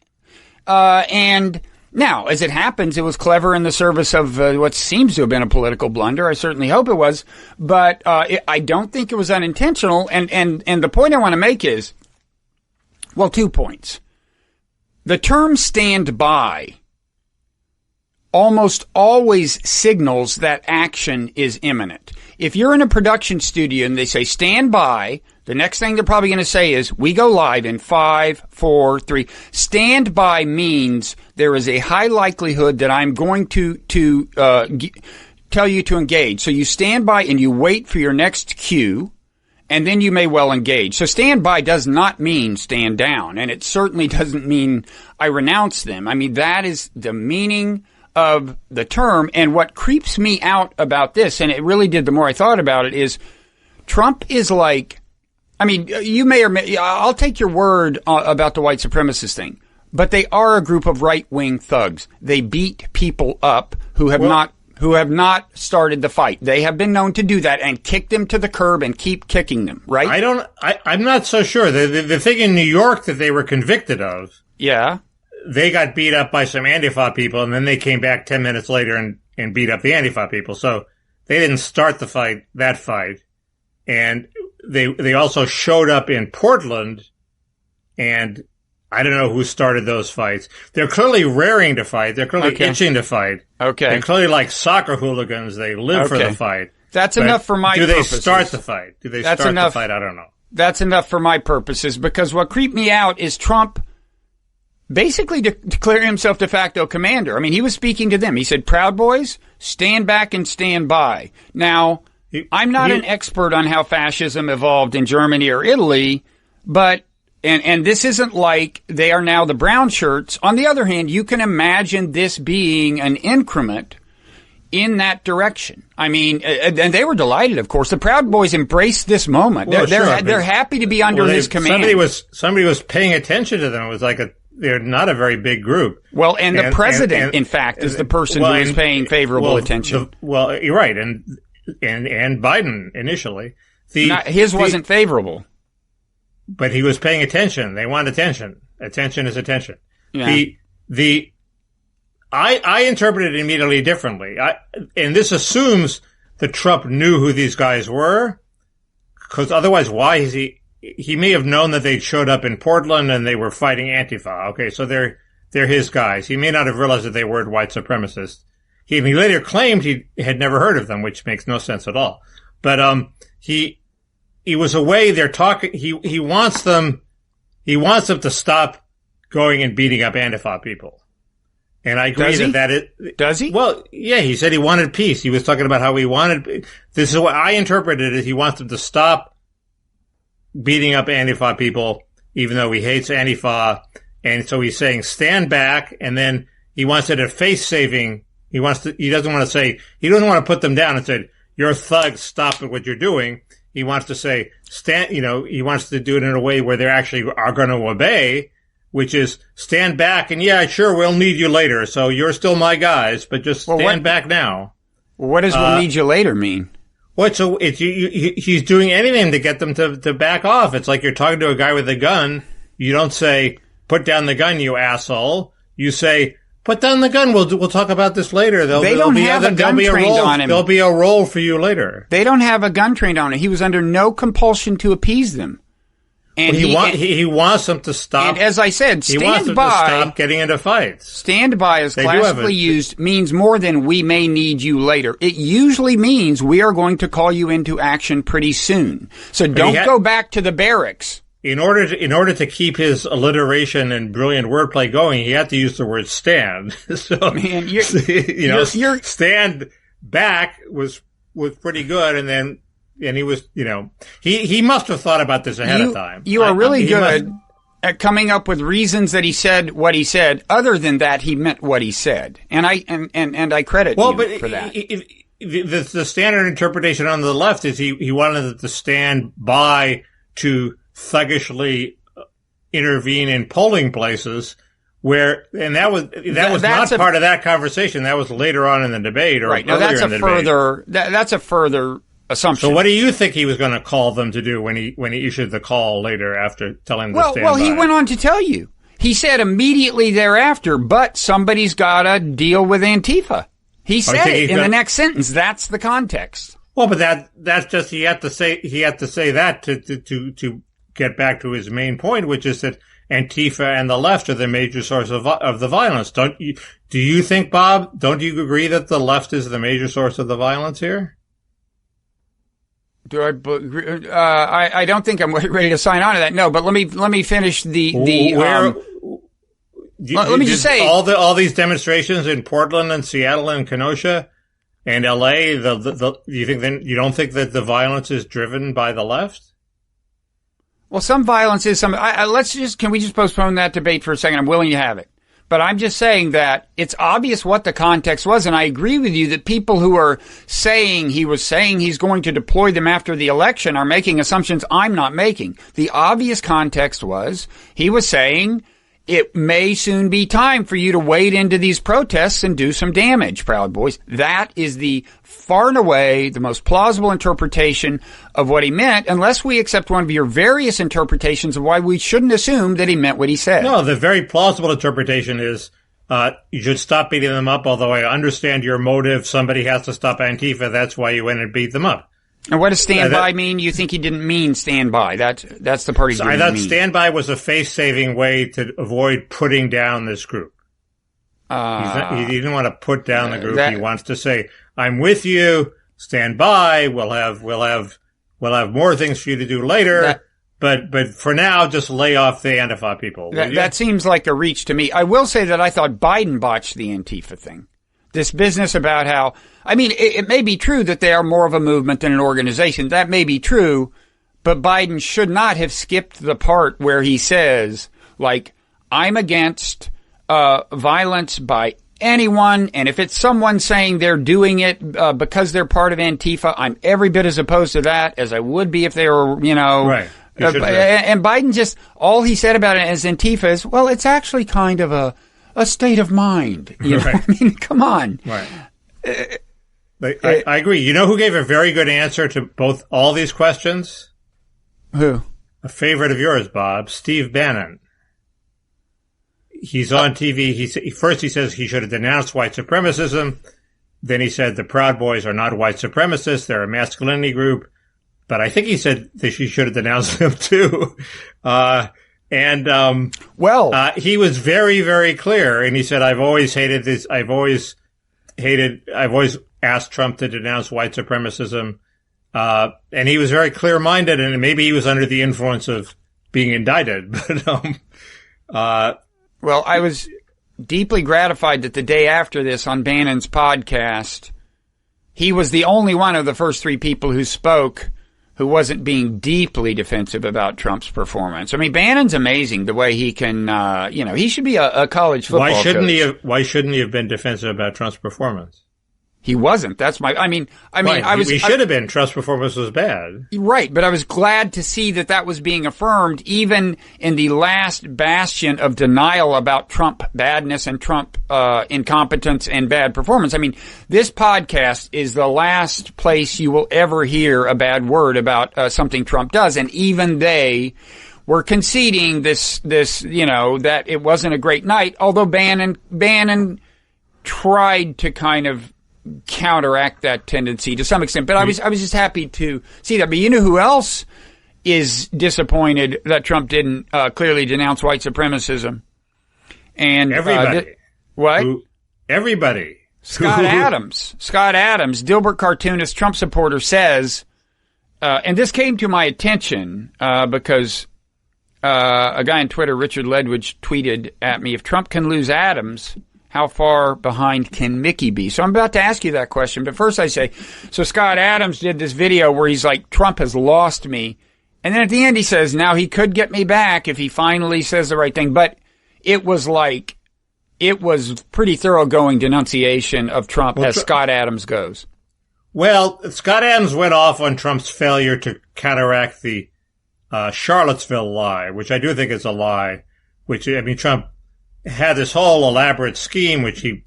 And now, as it happens, it was clever in the service of what seems to have been a political blunder. I certainly hope it was, but I don't think it was unintentional. And the point I want to make is, well, 2 points. The term stand by almost always signals that action is imminent. If you're in a production studio and they say stand by, the next thing they're probably going to say is, we go live in 5, 4, 3. Stand by means there is a high likelihood that I'm going to tell you to engage. So you stand by and you wait for your next cue, and then you may well engage. So stand by does not mean stand down, and it certainly doesn't mean I renounce them. I mean, that is the meaning of the term. And what creeps me out about this, and it really did the more I thought about it, is Trump is like, you may or may, I'll take your word about the white supremacist thing, but they are a group of right-wing thugs. They beat people up who have who have not started the fight. They have been known to do that and kick them to the curb and keep kicking them, right? I'm not so sure. The thing in New York that they were convicted of. Yeah. They got beat up by some Antifa people, and then they came back 10 minutes later and beat up the Antifa people. So they didn't start that fight. And they also showed up in Portland, and I don't know who started those fights. They're clearly raring to fight. They're clearly itching to fight. Okay. They're clearly like soccer hooligans. They live for the fight. That's enough for my purposes. Do they start the fight? The fight? I don't know. That's enough for my purposes, because what creeped me out is Trump basically declaring himself de facto commander. I mean, he was speaking to them. He said, Proud Boys, stand back and stand by. Now, I'm not an expert on how fascism evolved in Germany or Italy, but, and this isn't like they are now the brown shirts. On the other hand, you can imagine this being an increment in that direction. I mean, and they were delighted, of course. The Proud Boys embraced this moment. Well, they're happy to be under his command. Somebody was paying attention to them. It was like they're not a very big group. Well, and the president, in fact, is the person who is paying favorable attention. You're right. And Biden initially. His wasn't favorable. But he was paying attention. They want attention. Attention is attention. Yeah. I interpret it immediately differently. And this assumes that Trump knew who these guys were, because otherwise why is he may have known that they showed up in Portland and they were fighting Antifa. Okay, so they're his guys. He may not have realized that they weren't white supremacists. He later claimed he had never heard of them, which makes no sense at all. But he was away. They're talking. He wants them to stop going and beating up Antifa people. And I agree Does he? Well, yeah, he said he wanted peace. He was talking about how he wanted. This is what I interpreted as he wants them to stop beating up Antifa people, even though he hates Antifa. And so he's saying stand back, and then he wants it a face-saving. He doesn't want to put them down and say, you're thugs, stop what you're doing. He wants to say, he wants to do it in a way where they actually are going to obey, which is stand back and yeah, sure, we'll need you later. So you're still my guys, but just stand back now. What does we'll need you later mean? What? So he's doing anything to get them to back off. It's like you're talking to a guy with a gun. You don't say, put down the gun, you asshole. You say, put down the gun. We'll talk about this later. They don't have a gun trained on him. There'll be a role for you later. They don't have a gun trained on him. He was under no compulsion to appease them. And he wants them to stop. And as I said, he wants them to stop getting into fights. Stand by is classically used, means more than we may need you later. It usually means we are going to call you into action pretty soon. So don't go back to the barracks. In order to keep his alliteration and brilliant wordplay going, he had to use the word stand. So, man, stand back was pretty good, and he was, he must have thought about this ahead of time. You are really good at coming up with reasons that he said what he said. Other than that, he meant what he said, and I credit you for that. The standard interpretation on the left is he wanted it to stand by to thuggishly intervene in polling places that was not part of that conversation. That was later on in the debate, or right. Now that's a further assumption. So what do you think he was going to call them to do when he issued the call later after telling them to stand by? Well, he went on to tell you. He said immediately thereafter, but somebody's got to deal with Antifa. He said it in the next sentence. That's the context. Well, but that's just he had to say that to get back to his main point, which is that Antifa and the left are the major source of the violence. Do you think, Bob? Don't you agree that the left is the major source of the violence here? Do I? I don't think I'm ready to sign on to that. No, but let me finish let me just say all these demonstrations in Portland and Seattle and Kenosha and L.A. You don't think that the violence is driven by the left? Well, some violence is some. Can we just postpone that debate for a second? I'm willing to have it. But I'm just saying that it's obvious what the context was, and I agree with you that people who are saying he's going to deploy them after the election are making assumptions I'm not making. The obvious context was he was saying it may soon be time for you to wade into these protests and do some damage, Proud Boys. That is the far and away the most plausible interpretation of what he meant, unless we accept one of your various interpretations of why we shouldn't assume that he meant what he said. No, the very plausible interpretation is you should stop beating them up, although I understand your motive. Somebody has to stop Antifa. That's why you went and beat them up. And what does stand by mean? You think he didn't mean stand by. That's the part he didn't mean. I thought stand by was a face-saving way to avoid putting down this group. He didn't want to put down the group. He wants to say, I'm with you, stand by, we'll have more things for you to do later. But for now, just lay off the Antifa people. That seems like a reach to me. I will say that I thought Biden botched the Antifa thing. This business about how, I mean, it may be true that they are more of a movement than an organization. That may be true, but Biden should not have skipped the part where he says, like, I'm against violence by anyone, and if it's someone saying they're doing it because they're part of Antifa, I'm every bit as opposed to that as I would be if they were, you know. Right. And Biden just, all he said about it as Antifa is, well, it's actually kind of a state of mind. You know? Right. I mean, come on. Right. I agree. You know who gave a very good answer to all these questions? Who? A favorite of yours, Bob, Steve Bannon. He's on TV. First he says he should have denounced white supremacism. Then he said the Proud Boys are not white supremacists. They're a masculinity group. But I think he said that she should have denounced them too. He was very, very clear. And he said, I've always hated this. I've always asked Trump to denounce white supremacism. And he was very clear-minded, and maybe he was under the influence of being indicted. But, well, I was deeply gratified that the day after this on Bannon's podcast, he was the only one of the first three people who spoke who wasn't being deeply defensive about Trump's performance. I mean, Bannon's amazing the way he can, he should be a college football coach. Why shouldn't he have been defensive about Trump's performance? He wasn't. That's my, he should have been. Trump's performance was bad. Right. But I was glad to see that was being affirmed even in the last bastion of denial about Trump badness and Trump, incompetence and bad performance. I mean, this podcast is the last place you will ever hear a bad word about, something Trump does. And even they were conceding this, that it wasn't a great night, although Bannon tried to kind of counteract that tendency to some extent, but I was just happy to see that. But you know who else is disappointed that Trump didn't clearly denounce white supremacism? And everybody. What? Everybody. Scott Adams, Dilbert cartoonist, Trump supporter, says, and this came to my attention because a guy on Twitter, Richard Ledwidge, tweeted at me, if Trump can lose Adams, how far behind can Mickey be? So I'm about to ask you that question, but first I say, so Scott Adams did this video where he's like, Trump has lost me. And then at the end he says, now he could get me back if he finally says the right thing. But it was pretty thoroughgoing denunciation of Trump as Scott Adams goes. Well, Scott Adams went off on Trump's failure to counteract the Charlottesville lie, which I do think is a lie, Trump had this whole elaborate scheme, which he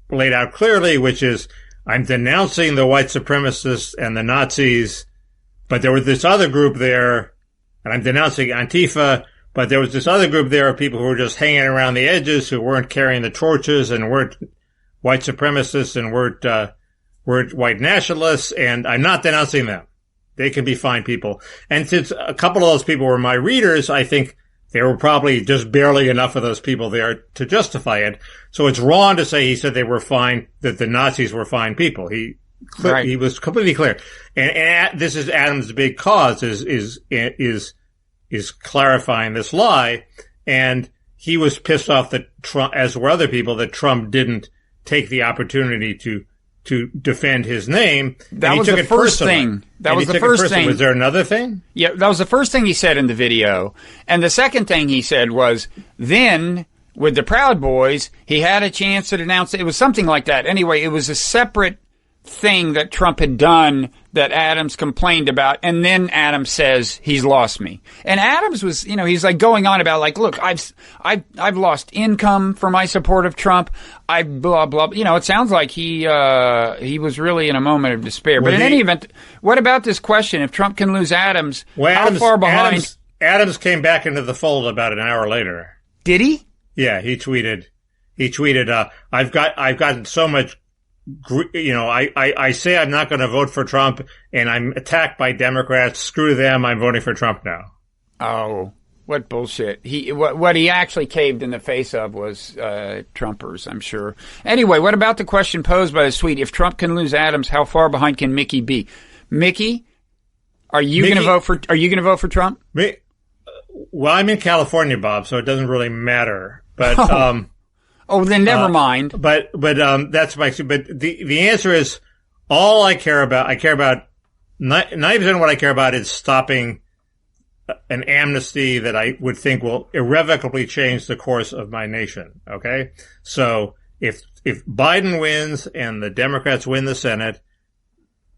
laid out clearly, which is, I'm denouncing the white supremacists and the Nazis, but there was this other group there, and I'm denouncing Antifa, but there was this other group there of people who were just hanging around the edges, who weren't carrying the torches and weren't white supremacists and weren't white nationalists, and I'm not denouncing them. They can be fine people. And since a couple of those people were my readers, I think there were probably just barely enough of those people there to justify it. So it's wrong to say he said they were fine, that the Nazis were fine people. He was completely clear. And this is Adams' big cause is clarifying this lie. And he was pissed off that Trump, as were other people, that Trump didn't take the opportunity to defend his name. That was the first thing. That was the first thing. Was there another thing? Yeah, that was the first thing he said in the video. And the second thing he said was, then, with the Proud Boys, he had a chance to denounce it. It was something like that. Anyway, it was a separate thing that Trump had done that Adams complained about, and then Adams says he's lost me. And Adams was, he's like going on about like, look, I've lost income for my support of Trump. I blah blah. It sounds like he was really in a moment of despair. But in any event, what about this question? If Trump can lose Adams, how far behind? Adams came back into the fold about an hour later. Did he? Yeah, he tweeted. I've gotten so much. I say I'm not going to vote for Trump, and I'm attacked by Democrats. Screw them. I'm voting for Trump now. Oh, what bullshit. What he actually caved in the face of was Trumpers, I'm sure. Anyway, what about the question posed by the tweet? If Trump can lose Adams, how far behind can Mickey be? Mickey, are you going to vote for Trump? Well, I'm in California, Bob, so it doesn't really matter. But oh, then never mind. But that's my. But the answer is all I care about. I care about 90% of what I care about is stopping an amnesty that I would think will irrevocably change the course of my nation. Okay, so if Biden wins and the Democrats win the Senate,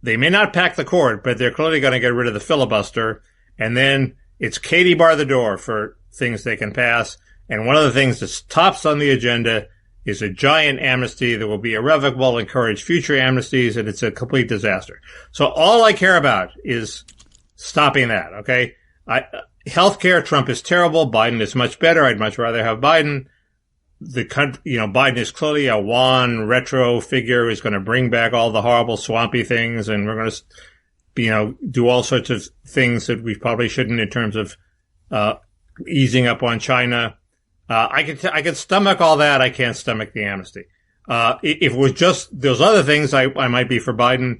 they may not pack the court, but they're clearly going to get rid of the filibuster, and then it's Katie bar the door for things they can pass. And one of the things that's tops on the agenda is a giant amnesty that will be irrevocable, encourage future amnesties, and it's a complete disaster. So all I care about is stopping that, okay? Healthcare, Trump is terrible. Biden is much better. I'd much rather have Biden. Biden is clearly a wan, retro figure who's going to bring back all the horrible, swampy things, and we're going to, do all sorts of things that we probably shouldn't in terms of easing up on China. I can stomach all that. I can't stomach the amnesty. If it was just those other things, I might be for Biden,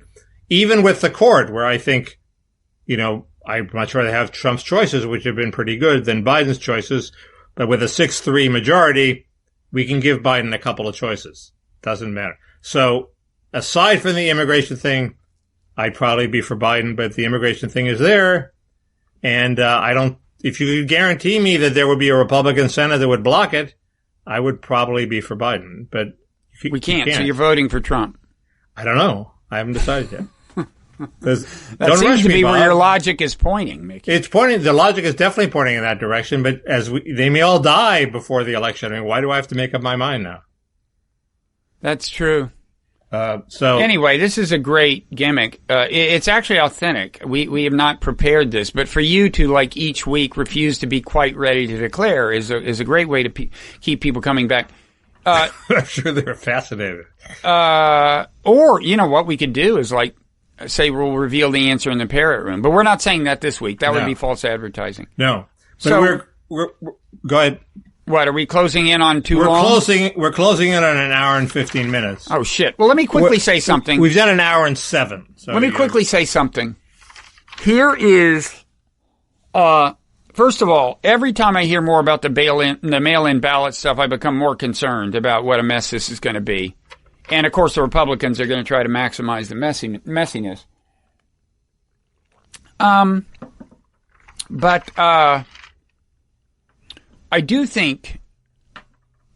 even with the court, where I think, I'd much rather have Trump's choices, which have been pretty good, than Biden's choices. But with a 6-3 majority, we can give Biden a couple of choices. Doesn't matter. So aside from the immigration thing, I'd probably be for Biden, but the immigration thing is there. And if you could guarantee me that there would be a Republican Senate that would block it, I would probably be for Biden. But we can't. So you're voting for Trump. I don't know. I haven't decided yet. That seems to be where your logic is pointing, Mickey. It's pointing. The logic is definitely pointing in that direction. But they may all die before the election. I mean, why do I have to make up my mind now? That's true. So anyway, this is a great gimmick. It's actually authentic. We have not prepared this, but for you to like each week refuse to be quite ready to declare is a great way to keep people coming back. I'm sure they're fascinated. Or what we could do is like say we'll reveal the answer in the parrot room, but we're not saying that this week. That would be false advertising. No. But so we're go ahead. What, are we closing in on too long? We're closing in on an hour and 15 minutes. Oh, shit. Well, let me quickly say something. We've done an hour and 7. So let me quickly say something. Here is, first of all, every time I hear more about the mail-in ballot stuff, I become more concerned about what a mess this is going to be. And, of course, the Republicans are going to try to maximize the messiness. But I do think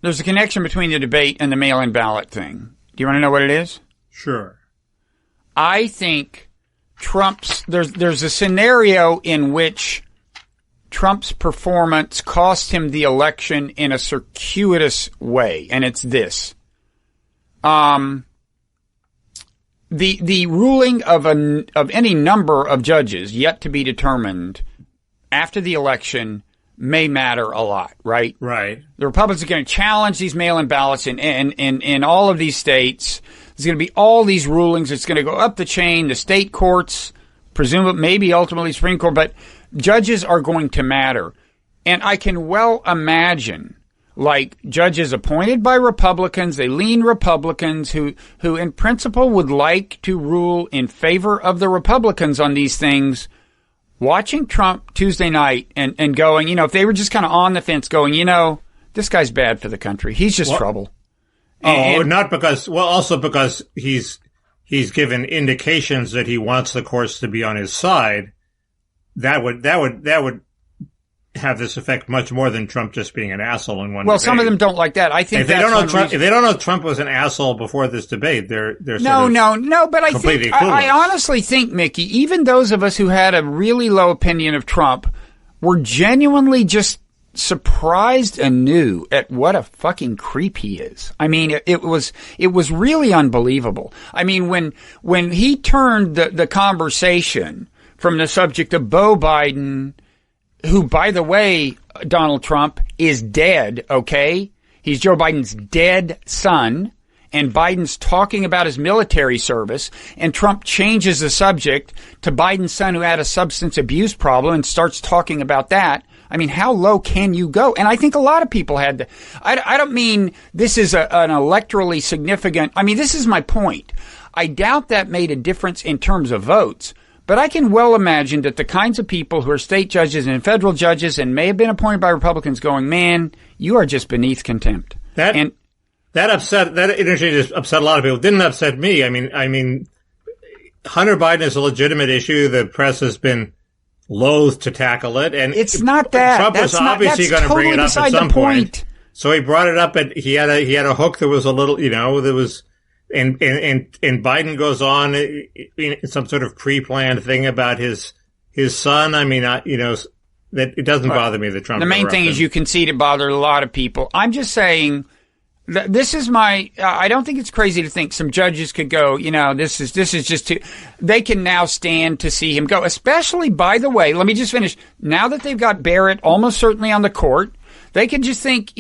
there's a connection between the debate and the mail-in ballot thing. Do you want to know what it is? Sure. I think there's a scenario in which Trump's performance cost him the election in a circuitous way, and it's this. The ruling of any number of judges yet to be determined after the election may matter a lot, right? Right. The Republicans are going to challenge these mail-in ballots in all of these states. There's going to be all these rulings. It's going to go up the chain, the state courts, presumably, maybe ultimately Supreme Court, but judges are going to matter. And I can well imagine, like, judges appointed by Republicans, they lean Republicans who in principle would like to rule in favor of the Republicans on these things, watching Trump Tuesday night and going, if they were just kind of on the fence going, this guy's bad for the country. He's just trouble. Also because he's given indications that he wants the courts to be on his side. That would have this effect much more than Trump just being an asshole in one Well, debate. some of them don't like that. I think if they don't know Trump was an asshole before this debate, they're no. But I think I honestly think, Mickey, even those of us who had a really low opinion of Trump were genuinely just surprised anew at what a fucking creep he is. I mean, it was really unbelievable. I mean, when he turned the conversation from the subject of Beau Biden, who, by the way, Donald Trump is dead, okay? He's Joe Biden's dead son, and Biden's talking about his military service, and Trump changes the subject to Biden's son who had a substance abuse problem and starts talking about that. I mean, how low can you go? And I think a lot of people had to. I don't mean this is an electorally significant. I mean, this is my point. I doubt that made a difference in terms of votes. But I can well imagine that the kinds of people who are state judges and federal judges and may have been appointed by Republicans going, man, you are just beneath contempt. That interchange just upset a lot of people. It didn't upset me. I mean, Hunter Biden is a legitimate issue. The press has been loath to tackle it, and it's not that Trump was obviously going to bring it up at some point. So he brought it up, and he had a hook that was a little, there was. And Biden goes on in some sort of pre-planned thing about his son. I mean, that it doesn't bother me that Trump. The main thing is you concede it bothered a lot of people. I'm just saying that this is I don't think it's crazy to think some judges could go, this is just they can now stand to see him go, especially, by the way, let me just finish. Now that they've got Barrett almost certainly on the court, they can just think,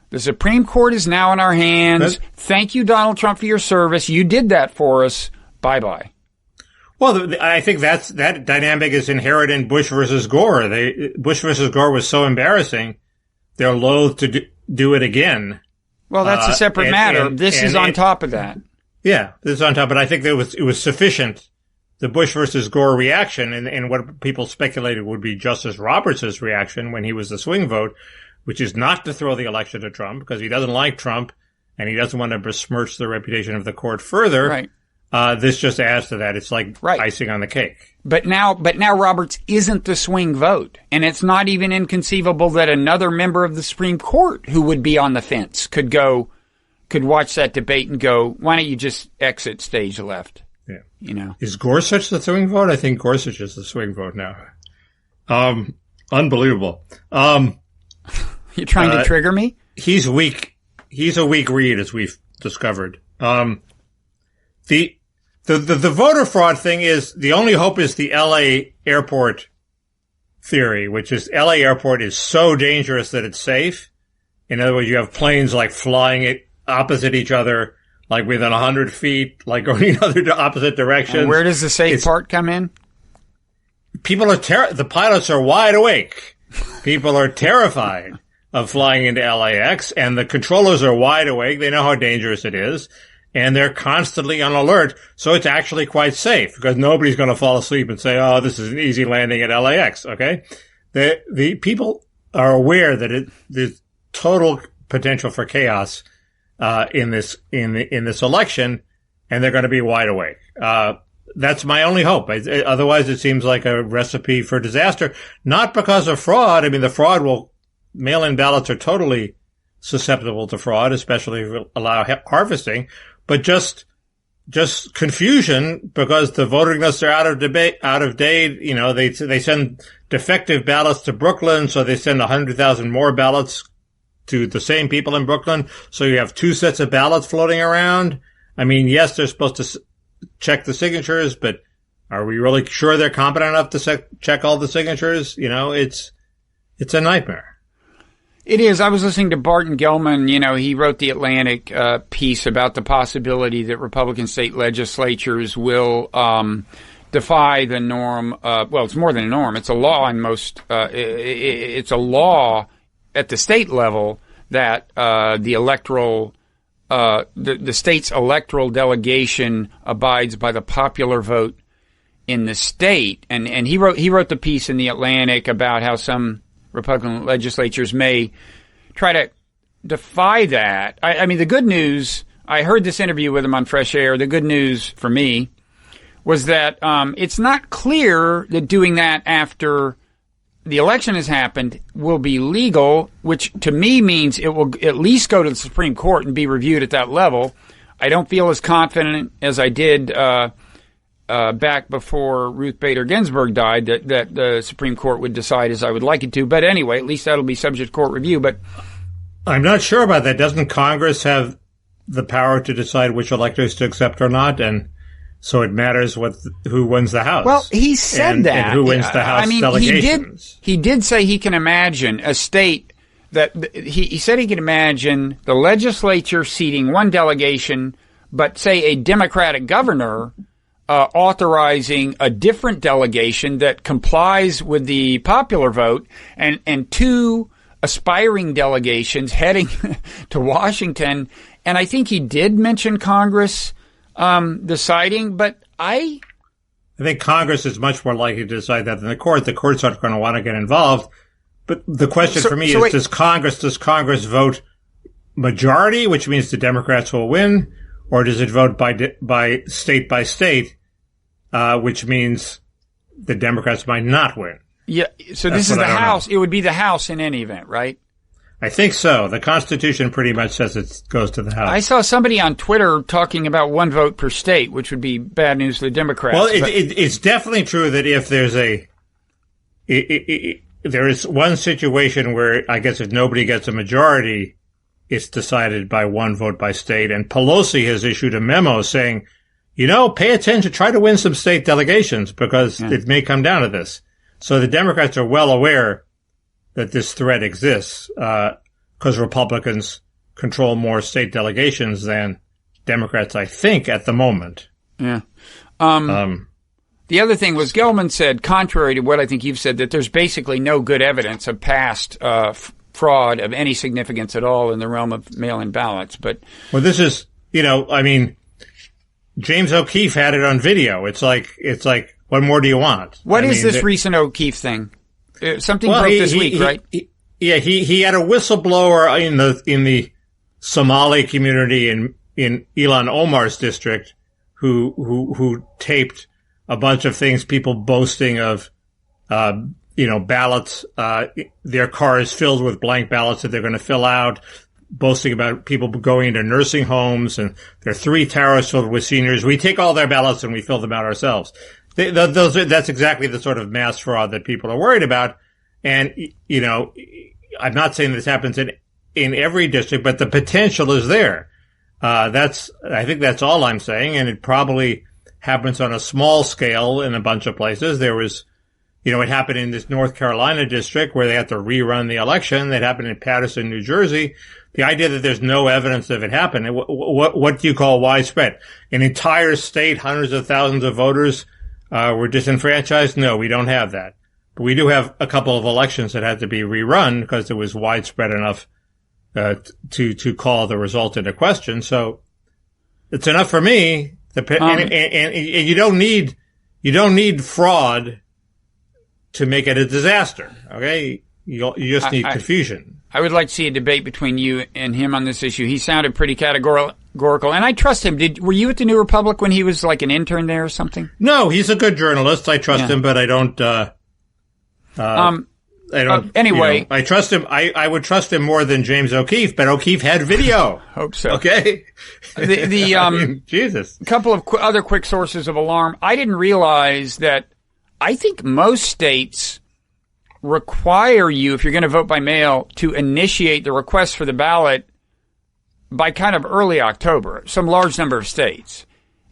the Supreme Court is now in our hands. Thank you, Donald Trump, for your service. You did that for us. Bye-bye. Well, I think that dynamic is inherent in Bush versus Gore. Bush versus Gore was so embarrassing, they're loath to do it again. Well, that's a separate matter. This is on top of that. Yeah, this is on top. But I think that it was sufficient. The Bush versus Gore reaction and what people speculated would be Justice Roberts' reaction when he was the swing vote, which is not to throw the election to Trump because he doesn't like Trump and he doesn't want to besmirch the reputation of the court further. Right. This just adds to that. It's like icing on the cake. But now Roberts isn't the swing vote, and it's not even inconceivable that another member of the Supreme Court who would be on the fence could watch that debate and go, why don't you just exit stage left? Yeah. Is Gorsuch the swing vote? I think Gorsuch is the swing vote now. Unbelievable. You're trying to trigger me? He's weak. He's a weak read, as we've discovered. The voter fraud thing is, the only hope is the LA airport theory, which is LA airport is so dangerous that it's safe. In other words, you have planes like flying it opposite each other, like within 100 feet, like going in opposite directions. And where does the safe part come in? People are the pilots are wide awake. People are terrified of flying into LAX, and the controllers are wide awake. They know how dangerous it is, and they're constantly on alert. So it's actually quite safe because nobody's going to fall asleep and say, "Oh, this is an easy landing at LAX." Okay, the people are aware that there's total potential for chaos in this election, and they're going to be wide awake. That's my only hope. Otherwise, it seems like a recipe for disaster. Not because of fraud. I mean, mail-in ballots are totally susceptible to fraud, especially if you allow harvesting, but just confusion because the voting lists are out of date. They send defective ballots to Brooklyn, so they send 100,000 more ballots to the same people in Brooklyn. So you have two sets of ballots floating around. I mean, yes, they're supposed to check the signatures, but are we really sure they're competent enough to check all the signatures? It's a nightmare. It is. I was listening to Barton Gellman. He wrote the Atlantic piece about the possibility that Republican state legislatures will defy the norm. Well, it's more than a norm. It's a law in most. It's a law at the state level that the electoral, the state's electoral delegation abides by the popular vote in the state. And he wrote the piece in the Atlantic about how some Republican legislatures may try to defy that. I mean, the good news, I heard this interview with him on Fresh Air. The good news for me was that it's not clear that doing that after the election has happened, will be legal, which to me means it will at least go to the Supreme Court and be reviewed at that level. I don't feel as confident as I did back before Ruth Bader Ginsburg died that the Supreme Court would decide as I would like it to. But anyway, at least that'll be subject to court review. But I'm not sure about that. Doesn't Congress have the power to decide which electors to accept or not? And so it matters who wins the House. Well, he said that. And who wins the House delegations. He did say he can imagine a state that he said he can imagine the legislature seating one delegation, but say a Democratic governor authorizing a different delegation that complies with the popular vote, and two aspiring delegations heading to Washington. And I think he did mention Congress deciding, but I think Congress is much more likely to decide that than the court. The courts aren't going to want to get involved. But the question for me is, does Congress vote majority, which means the Democrats will win, or does it vote by state, which means the Democrats might not win? Yeah. So this is the House. It would be the House in any event, right? I think so. The Constitution pretty much says it goes to the House. I saw somebody on Twitter talking about one vote per state, which would be bad news for the Democrats. Well, it's definitely true that if there's there is one situation where I guess if nobody gets a majority, it's decided by one vote by state. And Pelosi has issued a memo saying, pay attention, try to win some state delegations because it may come down to this. So the Democrats are well aware that this threat exists, because Republicans control more state delegations than Democrats, I think, at the moment. Yeah. The other thing was Gelman said, contrary to what I think you've said, that there's basically no good evidence of past fraud of any significance at all in the realm of mail-in ballots. But this is, James O'Keefe had it on video. It's like, what more do you want? What is this recent O'Keefe thing? Something broke this week, right? He had a whistleblower in the Somali community in Ilan Omar's district who taped a bunch of things, people boasting of, ballots, their cars filled with blank ballots that they're going to fill out, boasting about people going into nursing homes, and there are 3 towers filled with seniors. We take all their ballots and we fill them out ourselves. That's exactly the sort of mass fraud that people are worried about. And, I'm not saying this happens in every district, but the potential is there. I think that's all I'm saying. And it probably happens on a small scale in a bunch of places. There was, it happened in this North Carolina district where they had to rerun the election. That happened in Paterson, New Jersey. The idea that there's no evidence of it happening, what do you call widespread? An entire state, hundreds of thousands of voters were disenfranchised? No, we don't have that. But we do have a couple of elections that had to be rerun because it was widespread enough to call the result into question. So it's enough for me. And you don't need fraud to make it a disaster. Okay, you just need confusion. I would like to see a debate between you and him on this issue. He sounded pretty categorical, and I trust him. Were you at the New Republic when he was like an intern there or something? No, he's a good journalist. I trust him, but I don't. Anyway, I trust him. I would trust him more than James O'Keefe, but O'Keefe had video. Hope so. Okay. Jesus. A couple of other quick sources of alarm. I didn't realize that. I think most states require you, if you're going to vote by mail, to initiate the request for the ballot by kind of early October, some large number of states.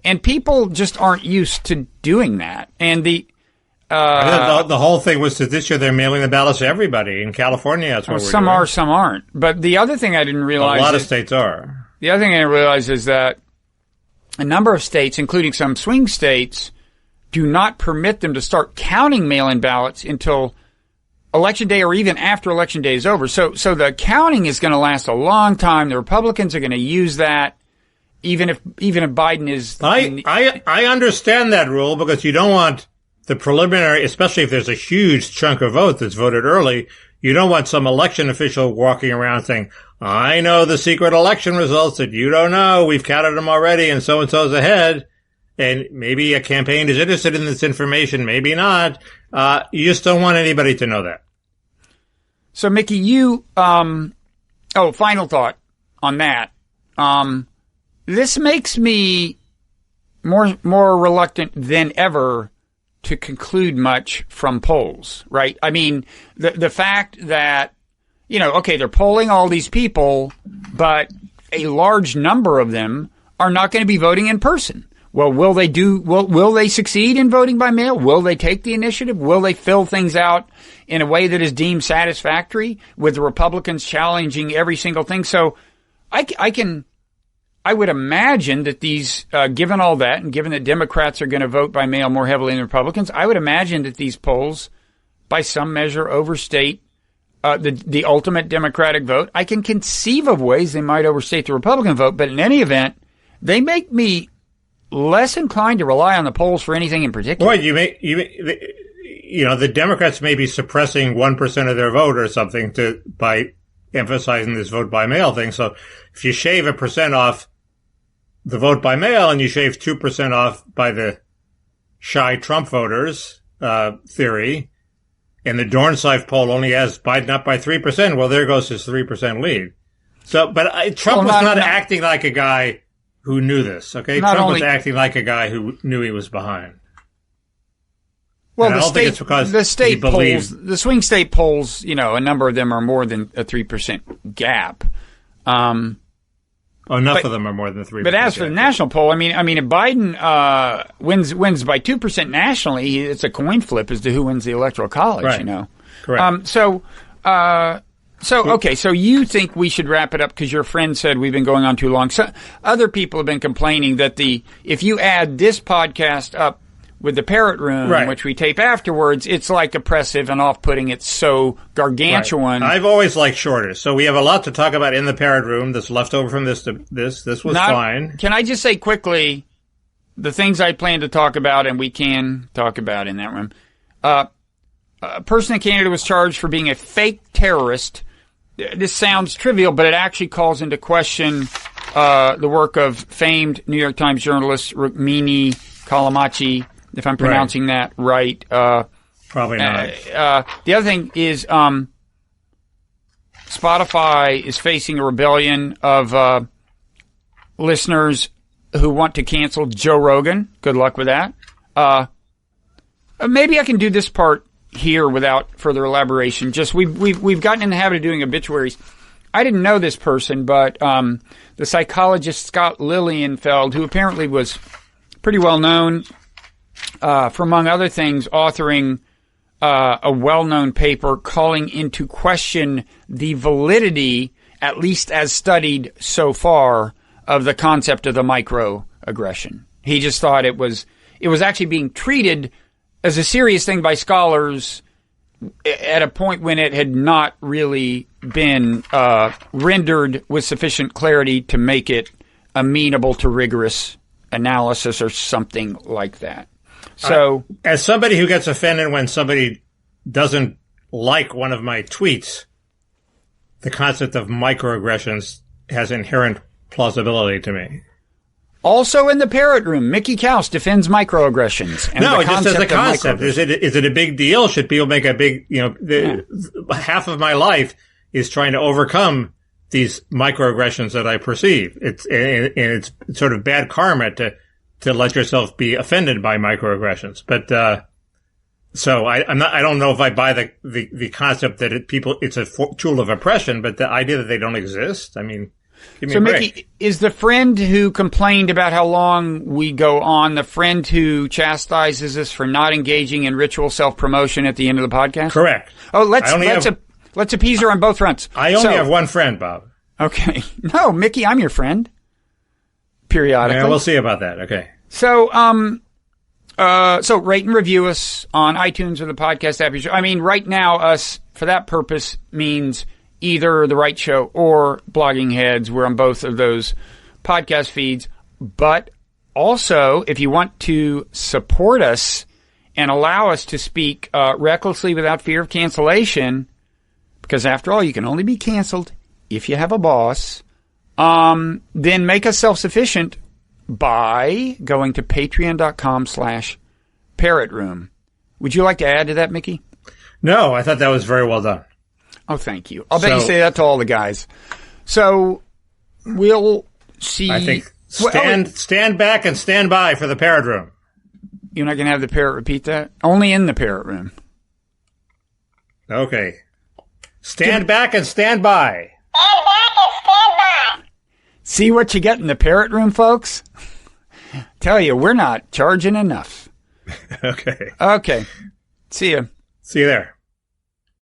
And people just aren't used to doing that. And the whole thing was that this year they're mailing the ballots to everybody. In California, that's what we're doing. Some are, some aren't. But the other thing I didn't realize... A lot of states are. The other thing I didn't realize is that a number of states, including some swing states, do not permit them to start counting mail-in ballots until Election Day or even after Election Day is over. So the counting is going to last a long time. The Republicans are going to use that, even if Biden is... I understand that rule because you don't want the preliminary, especially if there's a huge chunk of vote that's voted early, you don't want some election official walking around saying, I know the secret election results that you don't know. We've counted them already and so-and-so's ahead. and maybe a campaign is interested in this information, maybe not. You just don't want anybody to know that. So, Mickey, final thought on that. This makes me more reluctant than ever to conclude much from polls, right? I mean, the fact that, they're polling all these people, but a large number of them are not going to be voting in person. Well, will they succeed in voting by mail? Will they take the initiative? Will they fill things out in a way that is deemed satisfactory, with the Republicans challenging every single thing? So I would imagine that these, given all that, and given that Democrats are going to vote by mail more heavily than Republicans, I would imagine that these polls, by some measure, overstate the ultimate Democratic vote. I can conceive of ways they might overstate the Republican vote, but in any event, they make me less inclined to rely on the polls for anything in particular. Boy, the Democrats may be suppressing 1% of their vote or something by emphasizing this vote by mail thing. So if you shave 1% off the vote by mail and you shave 2% off by the shy Trump voters theory, and the Dornsife poll only has Biden up by 3%, well, there goes his 3% lead. So, but Trump was not acting like a guy who knew this, okay? Trump was acting like a guy who knew he was behind. Well, the state polls, the swing state polls, a number of them are more than a 3% gap. Enough of them are more than 3%. But as for the national poll, I mean, if Biden wins by 2% nationally, it's a coin flip as to who wins the Electoral College. Right. Correct. So you think we should wrap it up because your friend said we've been going on too long. So other people have been complaining that if you add this podcast up with the Parrot Room, which we tape afterwards, it's like oppressive and off-putting. It's so gargantuan. Right. I've always liked shorter. So we have a lot to talk about in the Parrot Room that's left over from this to this. This was fine. Can I just say quickly the things I plan to talk about and we can talk about in that room? A person in Canada was charged for being a fake terrorist. This sounds trivial, but it actually calls into question the work of famed New York Times journalist Rukmini Callimachi, if I'm pronouncing that right. Probably not. The other thing is Spotify is facing a rebellion of listeners who want to cancel Joe Rogan. Good luck with that. Maybe I can do this part here without further elaboration. Just we've gotten in the habit of doing obituaries. I didn't know this person, but the psychologist Scott Lilienfeld, who apparently was pretty well known for, among other things, authoring a well-known paper calling into question the validity, at least as studied so far, of the concept of the microaggression. He just thought it was actually being treated as a serious thing by scholars at a point when it had not really been rendered with sufficient clarity to make it amenable to rigorous analysis or something like that. So, as somebody who gets offended when somebody doesn't like one of my tweets, the concept of microaggressions has inherent plausibility to me. Also in the Parrot Room, Mickey Kaus defends microaggressions. And no, just as a concept. Is it a big deal? Should people make a big, half of my life is trying to overcome these microaggressions that I perceive. It's sort of bad karma to let yourself be offended by microaggressions. But, so I don't know if I buy the concept that it's a tool of oppression, but the idea that they don't exist, I mean, give me a break. Mickey, is the friend who complained about how long we go on the friend who chastises us for not engaging in ritual self-promotion at the end of the podcast? Correct. Oh, let's appease her on both fronts. I only have one friend, Bob. Okay. No, Mickey, I'm your friend. Periodically. Yeah, we'll see about that. Okay. So, so rate and review us on iTunes or the podcast app. I mean, right now, us, for that purpose, means either The Wright Show or Blogging Heads. We're on both of those podcast feeds. But also, if you want to support us and allow us to speak recklessly without fear of cancellation, because after all, you can only be canceled if you have a boss, then make us self-sufficient by going to patreon.com/parrotroom. Would you like to add to that, Mickey? No, I thought that was very well done. Oh, thank you. I'll bet you say that to all the guys. So we'll see. I think stand back and stand by for the parrot room. You're not going to have the parrot repeat that? Only in the parrot room. Okay. Stand back and stand by. See what you get in the parrot room, folks? Tell you, we're not charging enough. Okay. Okay. See ya. See you there.